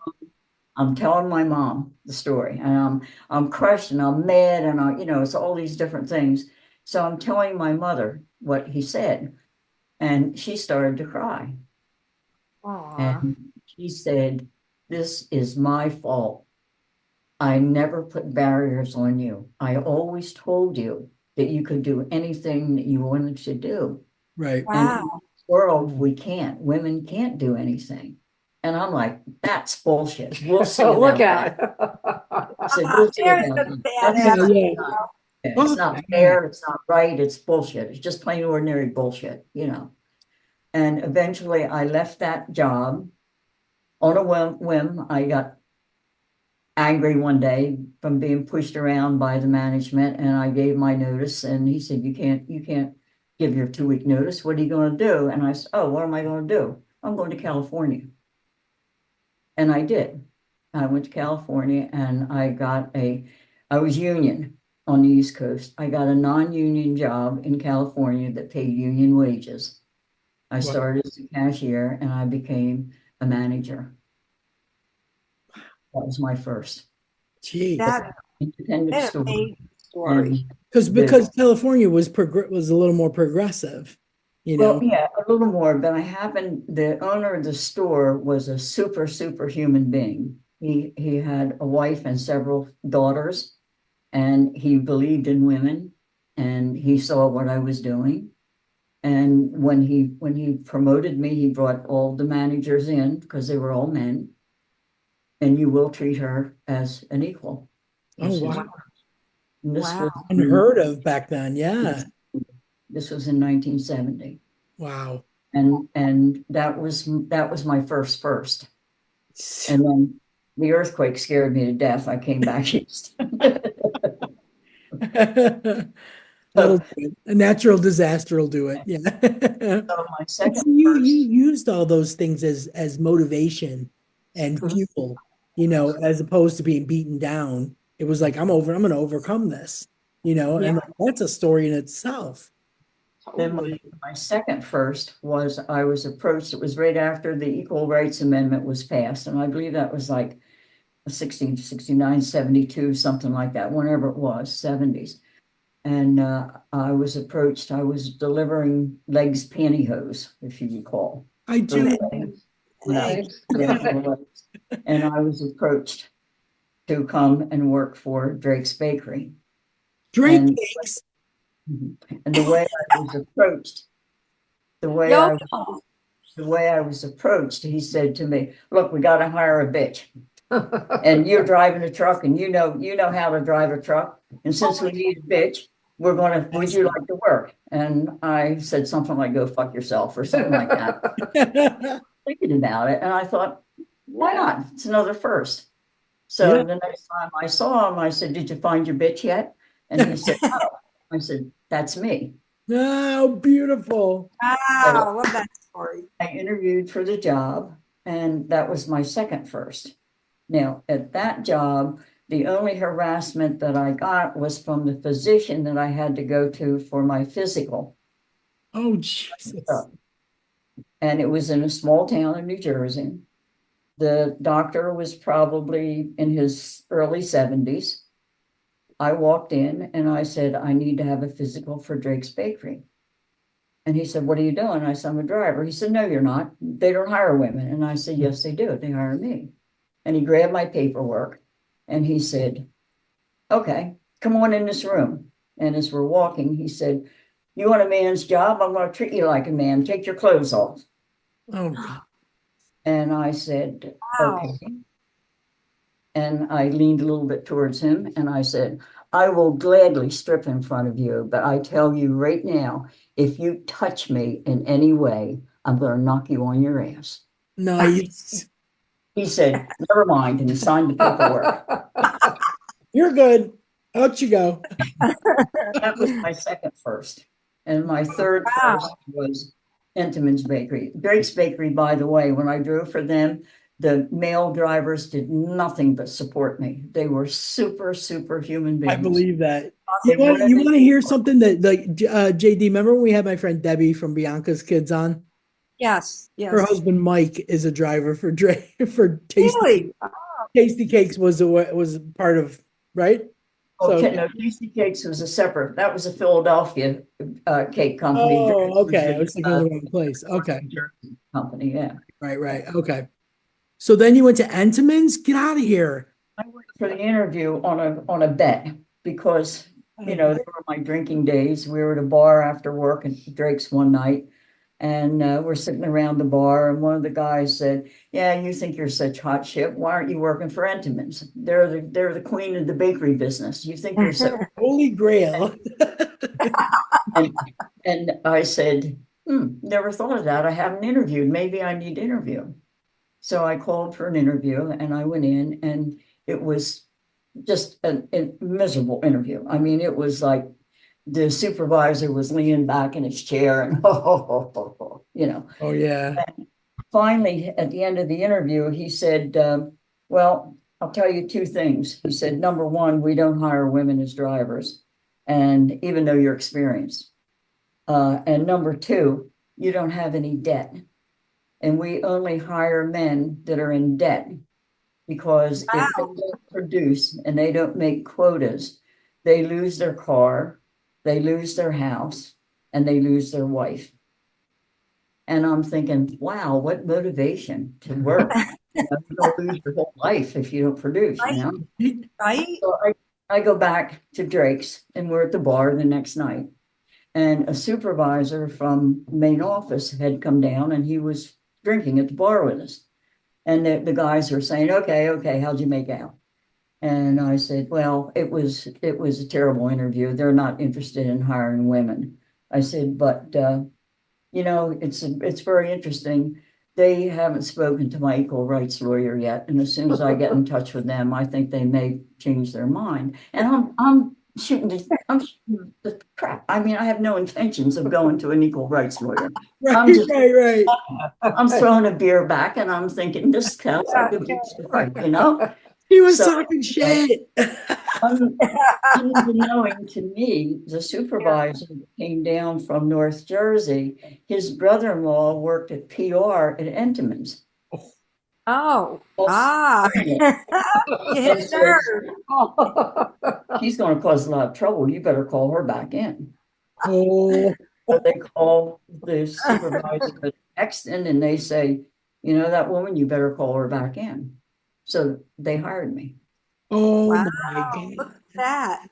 I'm telling my mom the story, and I'm crushed and I'm mad and it's all these different things. So I'm telling my mother, what he said. And she started to cry. Aw. And she said, "This is my fault. I never put barriers on you. I always told you that you could do anything that you wanted to do. Right. And in Wow. this world, we can't. Women can't do anything." And I'm like, "That's bullshit. We'll see about Look that." out. I said, "We'll see There's about the that. bad That's ass. Yeah. not, it's Oh, not fair. It's not right. It's bullshit. It's just plain ordinary bullshit, you know." And eventually I left that job on a whim. I got angry one day from being pushed around by the management, and I gave my notice, and he said, you can't give your 2-week notice. What are you going to do?" And I said, "Oh, what am I going to do? I'm going to California." And I did. I went to California, and I was union on the East Coast. I got a non-union job in California that paid union wages. I Wow. started as a cashier, and I became a manager. That was my first Geez. That's independent an store. amazing story. Because California was a little more progressive, you know. Well, yeah, a little more, but the owner of the store was a super human being. He had a wife and several daughters, and he believed in women, and he saw what I was doing. And when he promoted me, he brought all the managers in because they were all men. "And you will treat her as an equal." Oh, wow. And this Wow. was Unheard of back then. Yeah. this was in 1970. Wow. And that was my first. And then the earthquake scared me to death. I came back east. That'll do it. A natural disaster will do it. Yeah. So my But second see, you first, used all those things as motivation and fuel, you know, as opposed to being beaten down. It was like, I'm going to overcome this, you know, and that's a story in itself. then my second first was I was approached. It was right after the Equal Rights Amendment was passed. And I believe that was like 69, 72, something like that, whenever it was, 70s. And I was approached. I was delivering legs pantyhose, if you recall. I do. Legs. And I was approached to come and work for Drake's Bakery. Drink And, cakes. and the way I was approached, Yo, he said to me, "Look, we got to hire a bitch. And you're driving a truck, and you know how to drive a truck. And since we need a bitch, would you like to work?" And I said something like, "Go fuck yourself," or something like that. Thinking about it, and I thought, why not? It's another first. So Yeah. the next time I saw him, I said, "Did you find your bitch yet?" And he said, "No." I said, "That's me." Oh, beautiful. wow, I love that story. I interviewed for the job, and that was my second first. Now, at that job, the only harassment that I got was from the physician that I had to go to for my physical. Oh, Jesus. And it was in a small town in New Jersey. The doctor was probably in his early 70s. I walked in and I said, "I need to have a physical for Drake's Bakery." And he said, "What are you doing?" I said, "I'm a driver." He said, "No, you're not. They don't hire women." And I said, "Yes, they do. They hire me." And he grabbed my paperwork and he said, "Okay, come on in this room." And as we're walking, he said, "You want a man's job? I'm going to treat you like a man. Take your clothes off." Oh, And I said, Wow. "Okay." And I leaned a little bit towards him and I said, "I will gladly strip in front of you, but I tell you right now, if you touch me in any way, I'm going to knock you on your ass." nice. He said, "Never mind," and he signed the paperwork. You're good. Out you go. That was my second first. And my third Wow. first was Entenmann's Bakery. Drake's Bakery, by the way, when I drove for them, the male drivers did nothing but support me. They were super human beings. I believe that. They You want wanted to hear something that, like, JD, remember when we had my friend Debbie from Bianca's Kids on? Yes, yes. Her husband Mike is a driver for for Tasty Really? Tasty Cakes was part of, right? So, Okay, no, Tasty Cakes was a separate, that was a Philadelphia cake company. oh, okay. I was Drix thinking of the wrong place. Okay. Jersey company, yeah. Right. Okay. So then you went to Entenmann's? Get out of here. I went for the interview on a bet because, they were my drinking days. We were at a bar after work in Drake's one night. And we're sitting around the bar, and one of the guys said, "Yeah, you think you're such hot shit. Why aren't you working for Entenmann's? They're the queen of the bakery business. You think you're so." Holy Grail. And I said, never thought of that. I haven't interviewed. Maybe I need to interview. So I called for an interview, and I went in, and it was just a miserable interview. I mean, it was like the supervisor was leaning back in his chair and Oh, yeah. Finally, at the end of the interview, he said, well, I'll tell you two things. He said, number one, we don't hire women as drivers, and even though you're experienced. And number two, you don't have any debt. And we only hire men that are in debt, because if they don't produce and they don't make quotas, they lose their car, they lose their house, and they lose their wife. And I'm thinking, wow, what motivation to work. You're going to lose your whole life if you don't produce, Right? So I go back to Drake's, and we're at the bar the next night. And a supervisor from main office had come down, and he was drinking at the bar with us. And the guys were saying, okay, how'd you make out? And I said, well, it was a terrible interview. They're not interested in hiring women. I said, but it's very interesting. They haven't spoken to my equal rights lawyer yet, and as soon as I get in touch with them, I think they may change their mind. And I'm shooting the crap. I mean, I have no intentions of going to an equal rights lawyer. Right. I'm throwing a beer back, and I'm thinking, this sounds like a good story, He was talking shit. Unbeknown to me, the supervisor came down from North Jersey. His brother-in-law worked at PR at Entenmann's. Oh, you hit a nerve. She's going to cause a lot of trouble. You better call her back in. Oh, So they call the supervisor at Exton, and they say, that woman, you better call her back in. So they hired me. oh Wow, my God. look at that.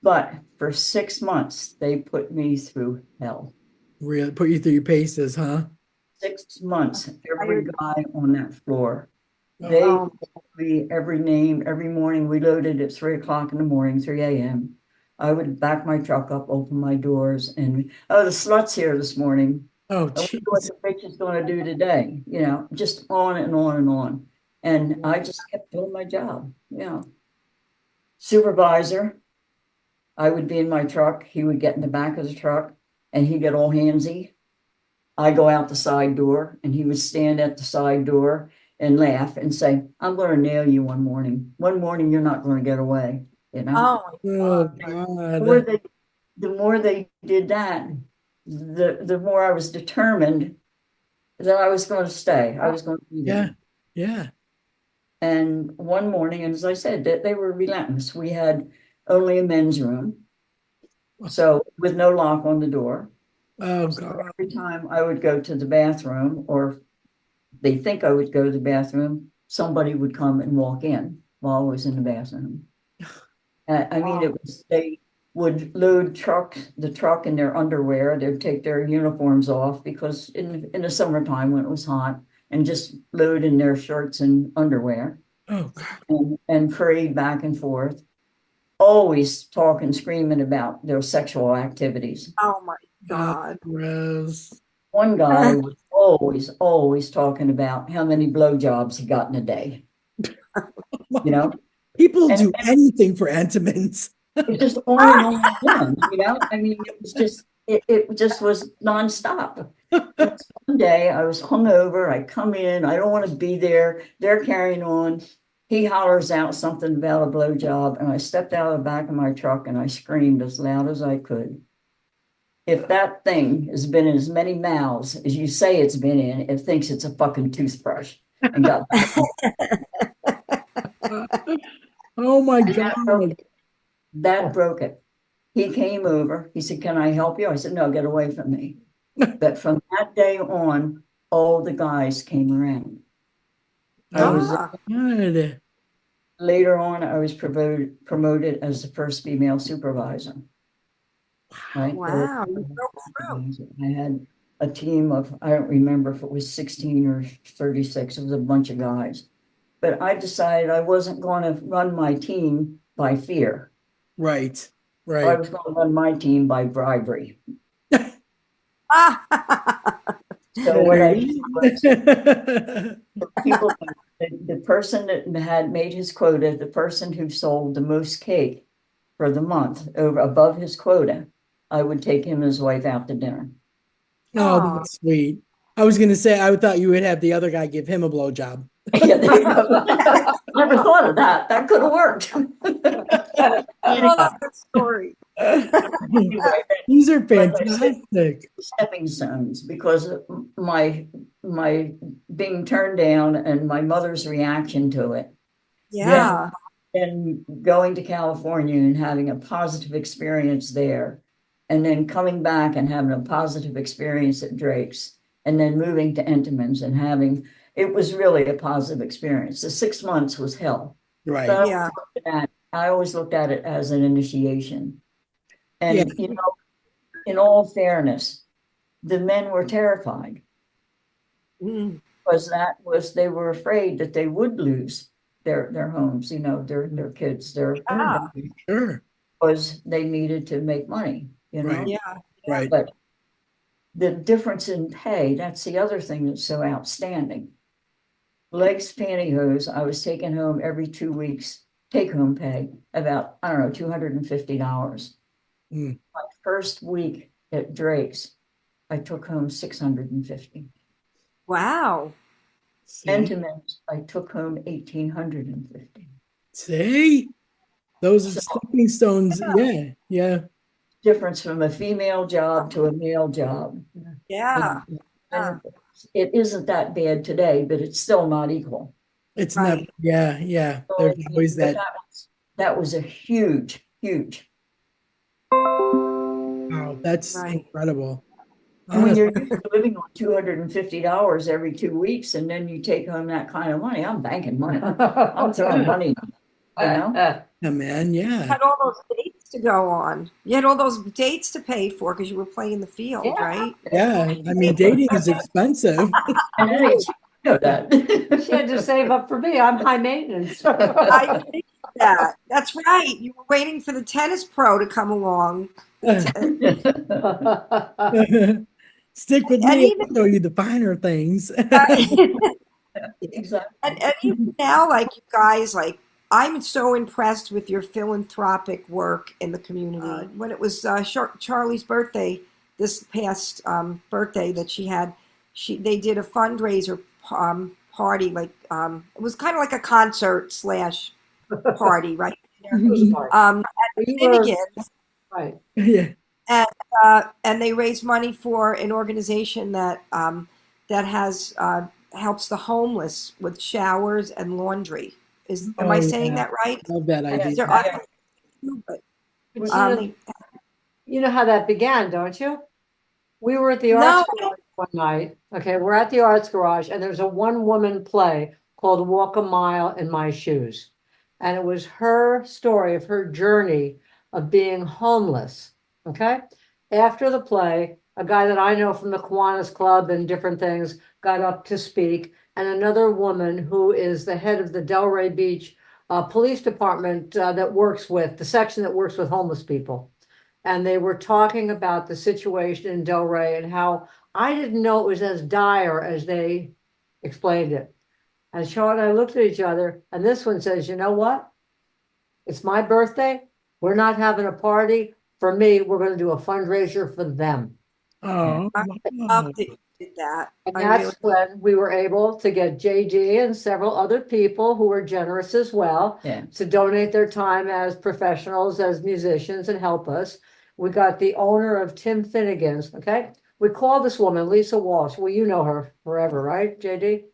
But for 6 months, they put me through hell. Really put you through your paces, huh? 6 months, every guy on that floor. Oh. They called me every name, every morning. We loaded at 3 o'clock in the morning, 3 a.m. I would back my truck up, open my doors, and the slut's here this morning. Oh, I wonder jeez. what the bitch is going to do today, just on and on and on. And I just kept doing my job, Supervisor, I would be in my truck. He would get in the back of the truck, and he'd get all handsy. I go out the side door, and he would stand at the side door and laugh and say, "I'm going to nail you one morning. One morning, you're not going to get away." Oh, Oh, God. The more they did that, the more I was determined that I was going to stay. I was going to be there. Yeah. And one morning, and as I said, they were relentless. We had only a men's room, so with no lock on the door. Oh, So God. every time I would go to the bathroom, or they think I would go to the bathroom, somebody would come and walk in while I was in the bathroom. I mean, they would load the truck in their underwear. They'd take their uniforms off, because in the summertime when it was hot, and just load in their shirts and underwear, Oh, God. and parade back and forth, always talking, screaming about their sexual activities. oh my God. Gross. One guy was always talking about how many blowjobs he got in a day. People And- do anything for Entenmann's. It just on and on and on, I mean, it was just, it just was nonstop. One day I was hungover, I come in, I don't want to be there, they're carrying on. He hollers out something about a blowjob, and I stepped out of the back of my truck and I screamed as loud as I could. If that thing has been in as many mouths as you say it's been in, it thinks it's a fucking toothbrush. And got back. Oh my And that God. That broke it. He came over. He said, "Can I help you?" I said, "No, get away from me." But from that day on, all the guys came around. I was Ah, Good. later on, I was promoted as the first female supervisor. Right? wow. You broke through. I had a team of, I don't remember if it was 16 or 36. It was a bunch of guys. But I decided I wasn't going to run my team by fear. Right. I Right. was going to run my team by bribery. Ah, So what I did was Right. people, the person that had made his quota, the person who sold the most cake for the month over above his quota, I would take him and his wife out to dinner. Oh, Aw. that's sweet. I was gonna say I thought you would have the other guy give him a blowjob. Yeah, there you go. Never thought of that. That could have worked. I love that story. Anyway, These are like I said, fantastic. stepping stones, because of my being turned down and my mother's reaction to it, Yeah. and going to California and having a positive experience there, and then coming back and having a positive experience at Drake's, and then moving to Entenmann's and having, it was really a positive experience. The 6 months was hell. Right. But Yeah. I always looked at it as an initiation. And, Yeah. you know, in all fairness, the men were terrified, Mm. because they were afraid that they would lose their homes, you know, their kids, Ah, Sure. because they needed to make money, you know. Right. yeah. Right. But the difference in pay, that's the other thing that's so outstanding. Legs pantyhose, I was taking home every 2 weeks, take home pay, about, I don't know, $250. Mm. My first week at Drake's, I took home $650. Wow. See? Entenmann's, I took home $1,850. See? Those are So, stepping stones. Yeah. Yeah. difference from a female job to a male job. Yeah. And it isn't that bad today, but it's still not equal. It's Right. never. Yeah. Yeah. There's always But that. that was a huge. Wow. That's Right. incredible. And when Honestly. you're living on $250 every 2 weeks, and then you take home that kind of money, I'm banking money. I'm throwing money, you know. Yeah, man. Yeah. Had all those dates to go on. You had all those dates to pay for because you were playing the field, Yeah. right? Yeah. I mean, dating is expensive. And then you know that. She had to save up for me. I'm high maintenance. I think that. That's right. You were waiting for the tennis pro to come along. Stick with And me. even I'll show you the finer things. Exactly. and even now, like you guys, like I'm so impressed with your philanthropic work in the community. When it was Charlie's birthday, this past birthday that she had, they did a fundraiser party. Like it was kind of like a concert slash party, right? At You were- Finnegan's. Right. Yeah. And they raise money for an organization that that has helps the homeless with showers and laundry. Am I Oh, saying yeah. that right? Love that idea. There are, but, But um, you know how that began, don't you? We were at the No. Arts Garage one night. Okay, we're at the Arts Garage, and there's a one-woman play called Walk a Mile in My Shoes. And it was her story of her journey of being homeless. Okay. After the play, a guy that I know from the Kiwanis Club and different things got up to speak, and another woman who is the head of the Delray Beach Police Department that works with the section that works with homeless people. And they were talking about the situation in Delray and how I didn't know it was as dire as they explained it. And Sean and I looked at each other, and this one says, "You know what? It's my birthday. We're not having a party. For me, we're going to do a fundraiser for them." Oh, I wow. love that you did that. And I that's really, when we were able to get JD and several other people who were generous as well Yeah. to donate their time as professionals, as musicians, and help us. We got the owner of Tim Finnegan's. Okay. We called this woman, Lisa Walsh. Well, you know her forever, right, JD?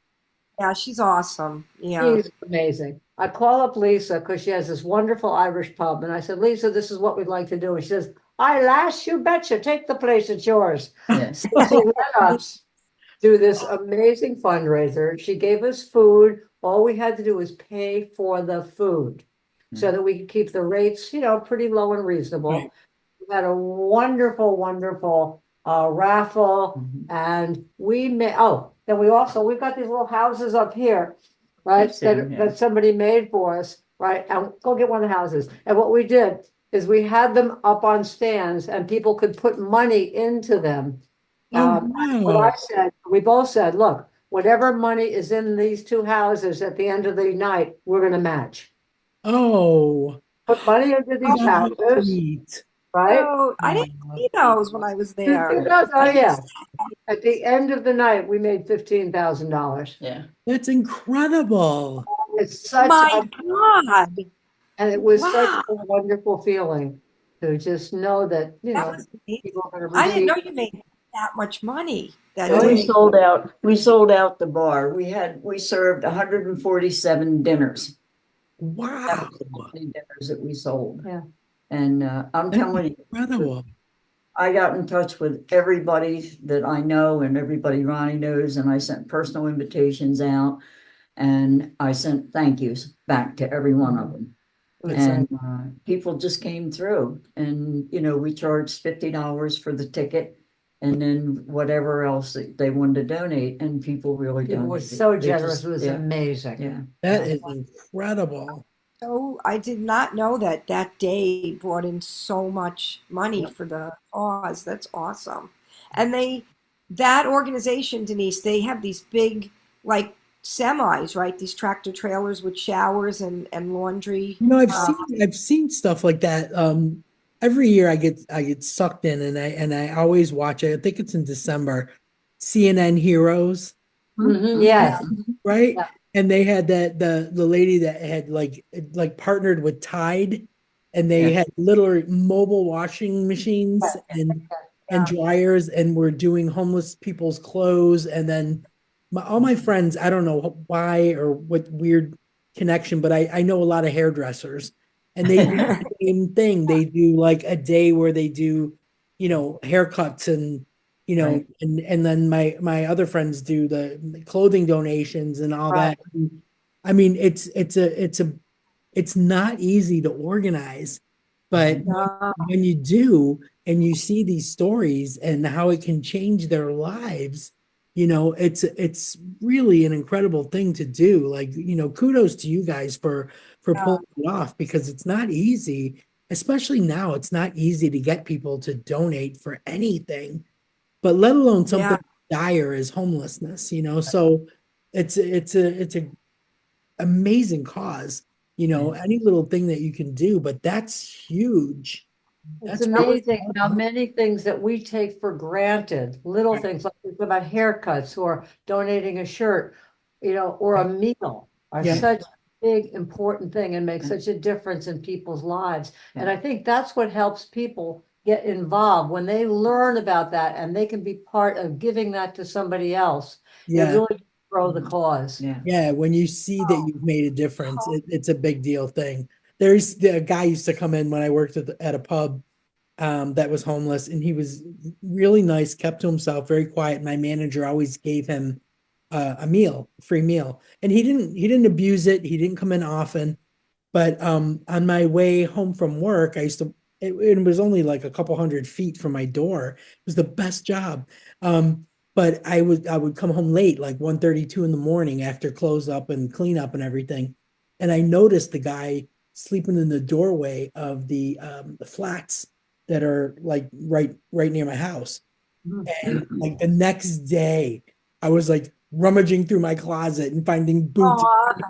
yeah, she's awesome. Yeah. She's amazing. I call up Lisa because she has this wonderful Irish pub. And I said, Lisa, this is what we'd like to do. And she says, "Aye, lass, you betcha. Take the place. It's yours." Yes. So she let us do this amazing fundraiser. She gave us food. All we had to do was pay for the food so that we could keep the rates, pretty low and reasonable. Right. We had a wonderful, wonderful raffle, Mhm. and we made, then we've got these little houses up here, right? I've seen them, yeah. That somebody made for us, right? And go get one of the houses. And what we did is we had them up on stands and people could put money into them. Oh, What wow. I said, we both said, look, whatever money is in these two houses at the end of the night, we're gonna match. Oh, Put money into these how houses, sweet. right? Oh, I didn't see those when I was there. Oh, yeah. At the end of the night, we made $15,000. Yeah. That's incredible. It's such My a, God, and it was such wow. a wonderful feeling to just know that, That was amazing. people are gonna I didn't know receive. you made that much money that Oh, We day. yeah. sold out the bar. We served 147 dinners. That Wow. was the many dinners that we sold. Yeah. And I'm That's telling you, incredible. I got in touch with everybody that I know and everybody Ronnie knows, and I sent personal invitations out, and I sent thank yous back to every one of them. And people just came through, and we charged $50 for the ticket, and then whatever else that they wanted to donate, and people really It was donated. so They generous. just- It was yeah, amazing. yeah. That is incredible. So I did not know that that day brought in so much money for the cause. That's awesome. And that organization, Denise, they have these big, like, semis, right? These tractor trailers with showers and laundry. I've seen stuff like that. Every year I get sucked in, and I always watch it. I think it's in December. CNN Heroes, Yes. right? Yeah. And they had the lady that had like partnered with Tide, and they Yeah. had little mobile washing machines and dryers, and were doing homeless people's clothes. And then all my friends, I don't know why or what weird connection, but I know a lot of hairdressers, and they do the same thing. They do like a day where they do, haircuts, and Right. and then my other friends do the clothing donations and all Right. that. I mean, it's not easy to organize, but when you do, and you see these stories and how it can change their lives, it's really an incredible thing to do. Like, kudos to you guys for pulling it off, because it's not easy, especially now. It's not easy to get people to donate for anything, but let alone something dire as homelessness, so it's a amazing cause, any little thing that you can do, but that's huge. It's That's amazing how many things that we take for granted, little things like it's about haircuts or donating a shirt, or a meal are Yeah. such a big, important thing and make such a difference in people's lives. And I think that's what helps people get involved when they learn about that and they can be part of giving that to somebody else. It Yeah. really grow the cause. Yeah. Yeah, when you see that you've made a difference, it's a big deal thing. There's the guy used to come in when I worked at a pub, that was homeless, and he was really nice, kept to himself, very quiet. My manager always gave him a free meal, and he didn't abuse it. He didn't come in often, but on my way home from work, it was only like a couple 100 feet from my door. It was the best job. But I would come home late, like 1:32 in the morning, after close up and clean up and everything. And I noticed the guy sleeping in the doorway of the flats that are like right near my house. And like the next day, I was like rummaging through my closet and finding boots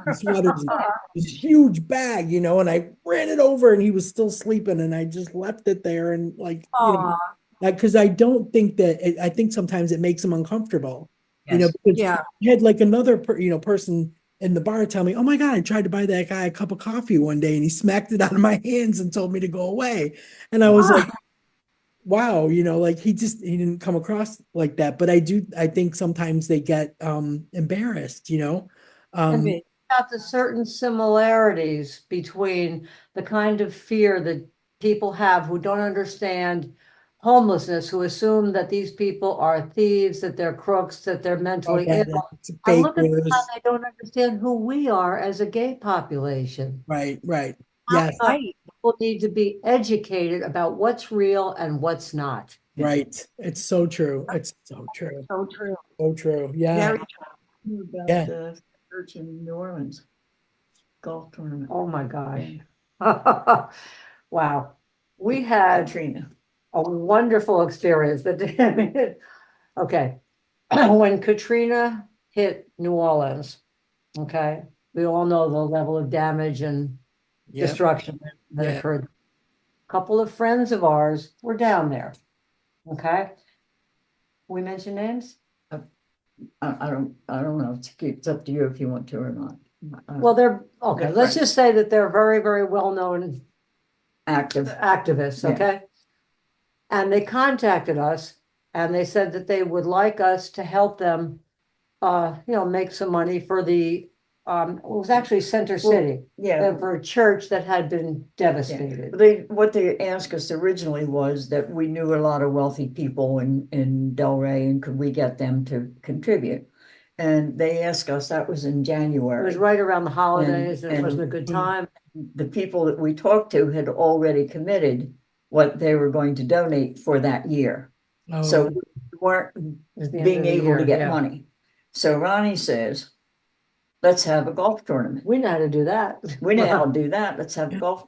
and sweaters and this huge bag, and I ran it over, and he was still sleeping, and I just left it there, and because I don't think I think sometimes it makes them uncomfortable, Yes. because Yeah. I had like another person in the bar tell me, "Oh my God, I tried to buy that guy a cup of coffee one day, and he smacked it out of my hands and told me to go away." And I was like, wow, like he didn't come across like that. But I think sometimes they get embarrassed, And about the certain similarities between the kind of fear that people have who don't understand homelessness, who assume that these people are thieves, that they're crooks, that they're mentally Okay, ill. it's I fake look at how news. they don't understand who we are as a gay population. Right, right. How Yes, much Right. people need to be educated about what's real and what's not. right. It's so true. It's so true. So true. So true. Yeah. Very About Yeah. the church in New Orleans golf tournament. Oh my gosh. Wow. We had Katrina. a wonderful experience that day. I mean, okay. When Katrina hit New Orleans, okay, we all know the level of damage and Yeah. destruction that Yeah. occurred. A couple of friends of ours were down there. Okay. We mention names? I don't know. It's up to you if you want to or not. Well, they're okay. They're Let's friends. just say that they're very, very well-known Active. activists, Yeah. okay? And they contacted us and they said that they would like us to help them, make some money for the, it was actually Center City, Yeah. for a church that had been devastated. What they asked us originally was that we knew a lot of wealthy people in Delray, and could we get them to contribute? And they asked us, that was in It was January. right around the holidays and it and- wasn't a good time. The people that we talked to had already committed what they were going to donate for that year. So Oh, we weren't It was the end being of the able year, to get yeah. money. So Ronnie says, let's have a golf tournament. We know how to do that. We know how to do that. Let's have a golf.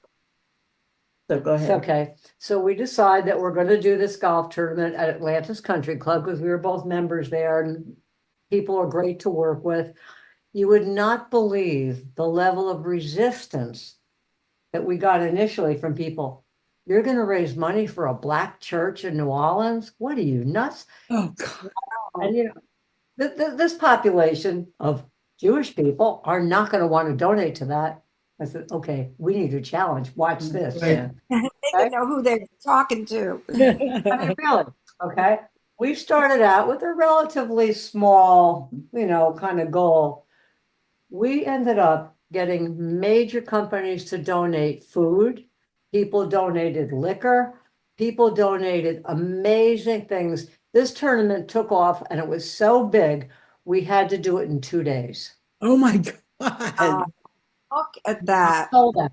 So go ahead. Okay, so we decide that we're gonna do this golf tournament at Atlantis Country Club because we were both members there and people are great to work with. You would not believe the level of resistance that we got initially from people. You're gonna raise money for a black church in New Orleans? What are you, nuts? oh God. And this population of Jewish people are not gonna want to donate to that. I said, okay, we need a challenge. Watch this. Right. They can know who they're talking to. I mean, really, okay? We started out with a relatively small, kind of goal. We ended up getting major companies to donate food. People donated liquor. People donated amazing things. This tournament took off and it was so big, we had to do it in 2 days. Oh my God. Look at that. Sold out.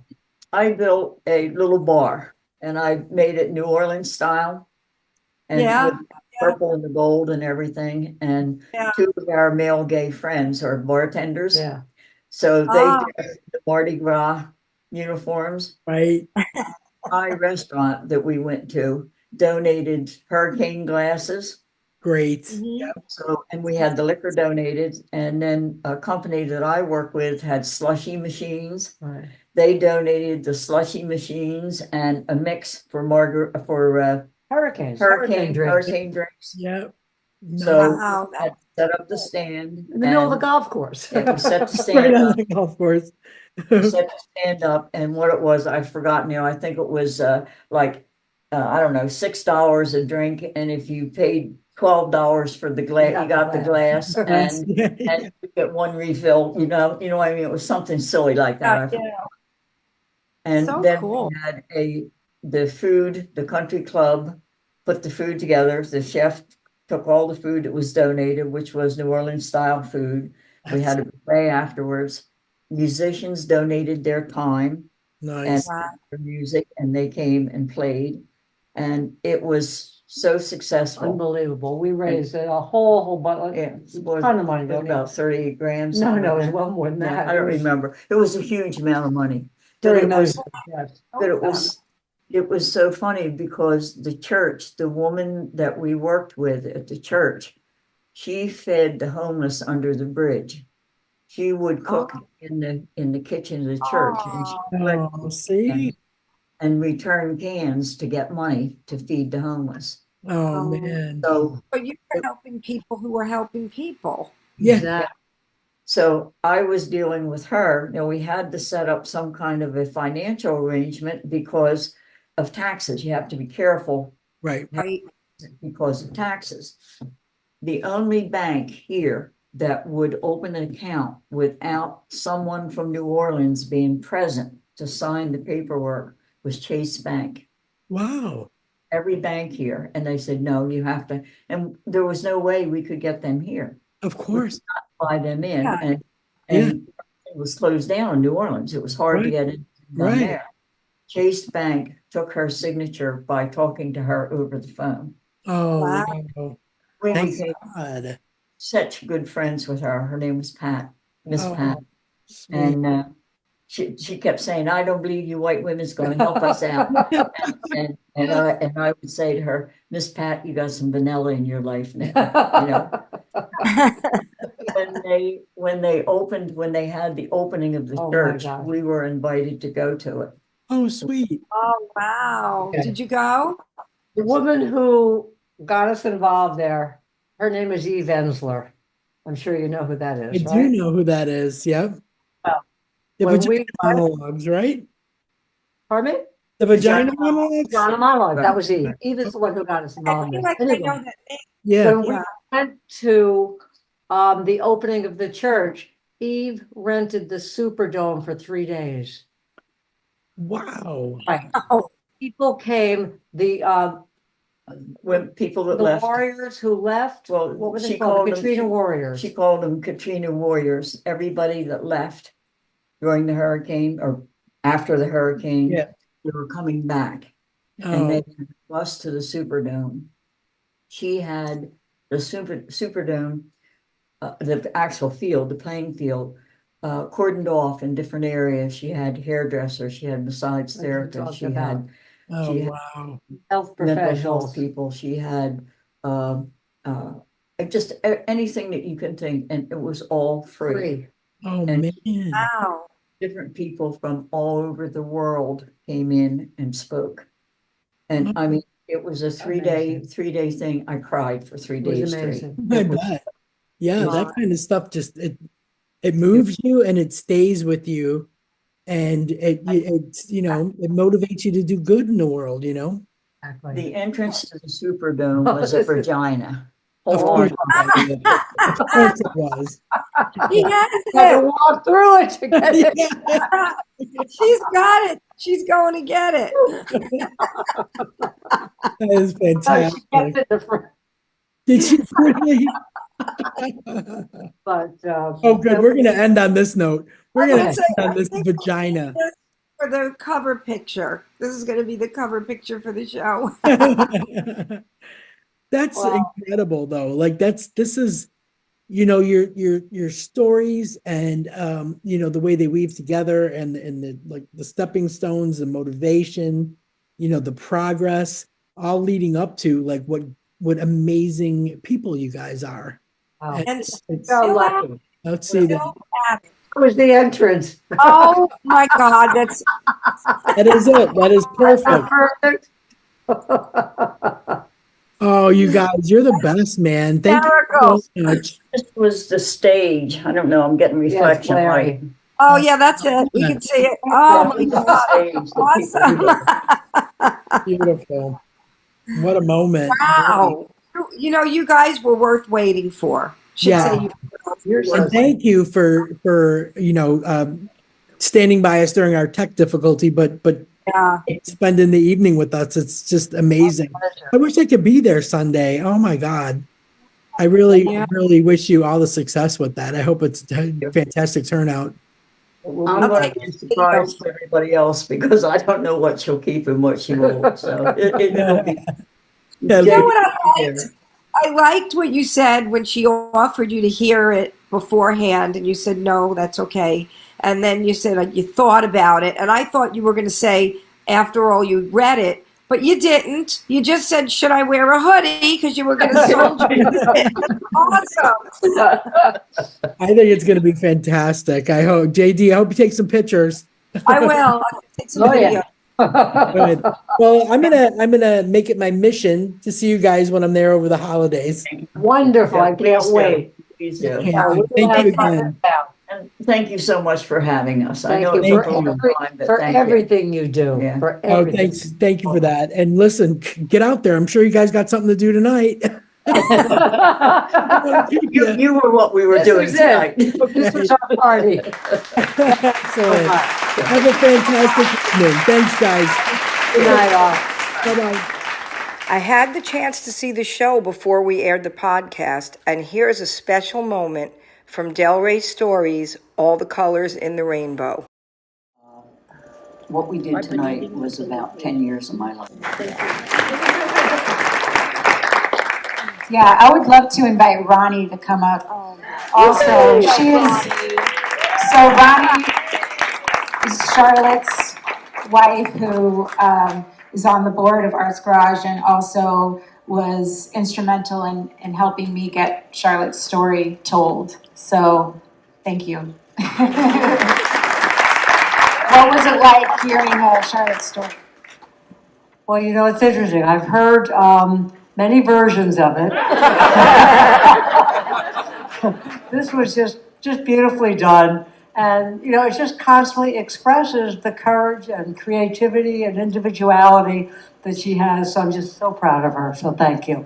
I built a little bar and I made it New Orleans style. And Yeah, with purple and the gold and everything. And Yeah. two of our male gay friends are bartenders. Yeah. So they Ah. dressed the Mardi Gras uniforms. Right. Our restaurant that we went to donated hurricane glasses. Great. Mhm. So, and we had the liquor donated, and then a company that I work with had slushy machines. Right. They donated the slushy machines and a mix for Hurricanes. hurricane drinks. drinks. Yep. So Wow, I had set up the stand. In the middle of the and golf course. we set the Right stand on up. the golf course. We set the stand up, and what it was, I've forgotten now. I think it was I don't know, $6 a drink, and if you paid $12 for the glass, you got the glass, and you get one refill. You know what I mean? It was something silly like that. Yeah. And So then cool. we had the country club put the food together. The chef took all the food that was donated, which was New Orleans style food. We had a buffet afterwards. Musicians donated their time and Nice. Wow. their music, and they came and played. And it was so successful. Unbelievable. We raised a whole bunch, Yeah, it was ton of money. about 38 grand. No, something no, it like was that. well more than Yeah, that. I don't remember. It was a huge amount of money. But During it those, was, yes. but it was so funny because the church, the woman that we worked with at the church, she fed the homeless under the bridge. She would cook in the kitchen of the church, and she would Oh, see? and return cans to get money to feed the homeless. Oh, man. So But you were helping people who were helping people. Yeah. Exactly. So I was dealing with her. Now we had to set up some kind of a financial arrangement because of taxes. You have to be careful Right. Right. because of taxes. The only bank here that would open an account without someone from New Orleans being present to sign the paperwork was Chase Bank. Wow. Every bank here. And they said, no, you have to. And there was no way we could get them here. Of course. Fly them in. Yeah. And it was closed down in New Orleans. It was hard to get in Right. there. Chase Bank took her signature by talking to her over the phone. Oh, Wow. wow. We Thank became God. such good friends with her. Her name was Pat, Miss Oh, Pat. sweet. And she kept saying, I don't believe you white women's going to help us out. and I would say to her, Miss Pat, you got some vanilla in your life now. You know, when they had the opening of the Oh my church, God. we were invited to go to it. Oh, sweet. Oh, wow. Yeah. Did you go? The woman who got us involved there, her name is Eve Ensler. I'm sure you know who that I is, do right? know who that is. Yep. Well, The when vagina we- monologues, right? Pardon me? The vagina monologues? Donna Monologue, that was Eve. Eve is the one who got us I involved. feel in like this. I Anyway, know that name. Yeah. when we went to the opening of the church, Eve rented the Superdome for 3 days. Wow. Right. Oh, People came, When people that the left, warriors who left, well, what were they she called? called The them- Katrina Warriors. she called them Katrina Warriors. Everybody that left during the hurricane or after the hurricane, Yeah. they were coming back. And Oh, they had a bus to the Superdome. She had the Superdome, the actual field, the playing field, cordoned off in different areas. She had hairdressers, she had massage Like you therapists, talked she about. had oh, she had wow. Health mental health professionals. people, she had just anything that you can think, and it was all free. Free. Oh, And- man. wow. Different people from all over the world came in and spoke. And I mean, it was a Amazing. three day thing. I cried for 3 It was days straight. amazing. I It was- bet. Yeah, Wow. that kind of stuff just it moves you and it stays with you, and it motivates you to do good in the world. You know. Exactly. The entrance to the Superdome was a vagina. Of Hold course, on. of course it was. He has Had to it. walk through it to get it. She's got it. She's going to get it. That is She kept fantastic. it in the front, Did she really? but Oh, good. We're gonna end on this note. We're I gonna would end say, on I this think vagina. for the cover picture. This is going to be the cover picture for the show. That's Wow. incredible, though. Like this is, your stories and the way they weave together and the stepping stones, the motivation, the progress, all leading up to like what amazing people you guys are. wow. And It's- So still lucky. let's see that. still at it. It was the entrance. Oh my God, that's That is it. That is perfect. Perfect. Oh, you guys, you're the best, man. Thank hysterical. you so much. This was the stage. I don't know. I'm getting Yes, reflection Larry. right. Oh yeah, that's it. We can see it. Oh my This was God, the stage that awesome. Beautiful. What a moment. Wow. You guys were worth waiting for. Should Yeah. say you You're so And thank you for standing by us during our tech difficulty, but yeah. spending the evening with us. It's just amazing. I wish I could be there Sunday. Oh my God. I really, Yeah. really wish you all the success with that. I hope it's a fantastic turnout. I'm I'll going take to be surprised for everybody else because I don't know what she'll keep and what she won't. So it'll be. Yeah, You know what I Yeah. liked? I liked what you said when she offered you to hear it beforehand, and you said no, that's okay. And then you said you thought about it, and I thought you were going to say after all you read it, but you didn't. You just said, "Should I wear a hoodie?" Because you were going to soldier it. Awesome. I think it's going to be fantastic. I hope, JD, I hope you take some pictures. I will. I'll take some Oh, yeah. video. Good. Well, I'm gonna make it my mission to see you guys when I'm there over the holidays. Wonderful. I Please can't do. wait. Please do. Yeah. we'll Thank have you fun again. with that. And thank you so much for having us. I Thank know you it for took a long time, but For thank you. everything you do. Yeah. For Oh, everything. thank you for that. And listen, get out there. I'm sure you guys got something to do tonight. You were what we were This doing was it. tonight. This was our party. Excellent. Have a fantastic evening. Thanks, guys. Good night, all. Bye-bye. I had the chance to see the show before we aired the podcast, and here's a special moment from Delray Stories, All the Colors in the Rainbow. What we did tonight was about 10 years of my life. Yeah, I would love to invite Ronnie to come up. Also, Ronnie is Charlotte's wife who is on the board of Arts Garage and also was instrumental in helping me get Charlotte's story told. So, thank you. What was it like hearing Charlotte's story? Well, you know, it's interesting. I've heard many versions of it. This was just beautifully done. And, you know, it just constantly expresses the courage and creativity and individuality that she has. So I'm just so proud of her. So thank you.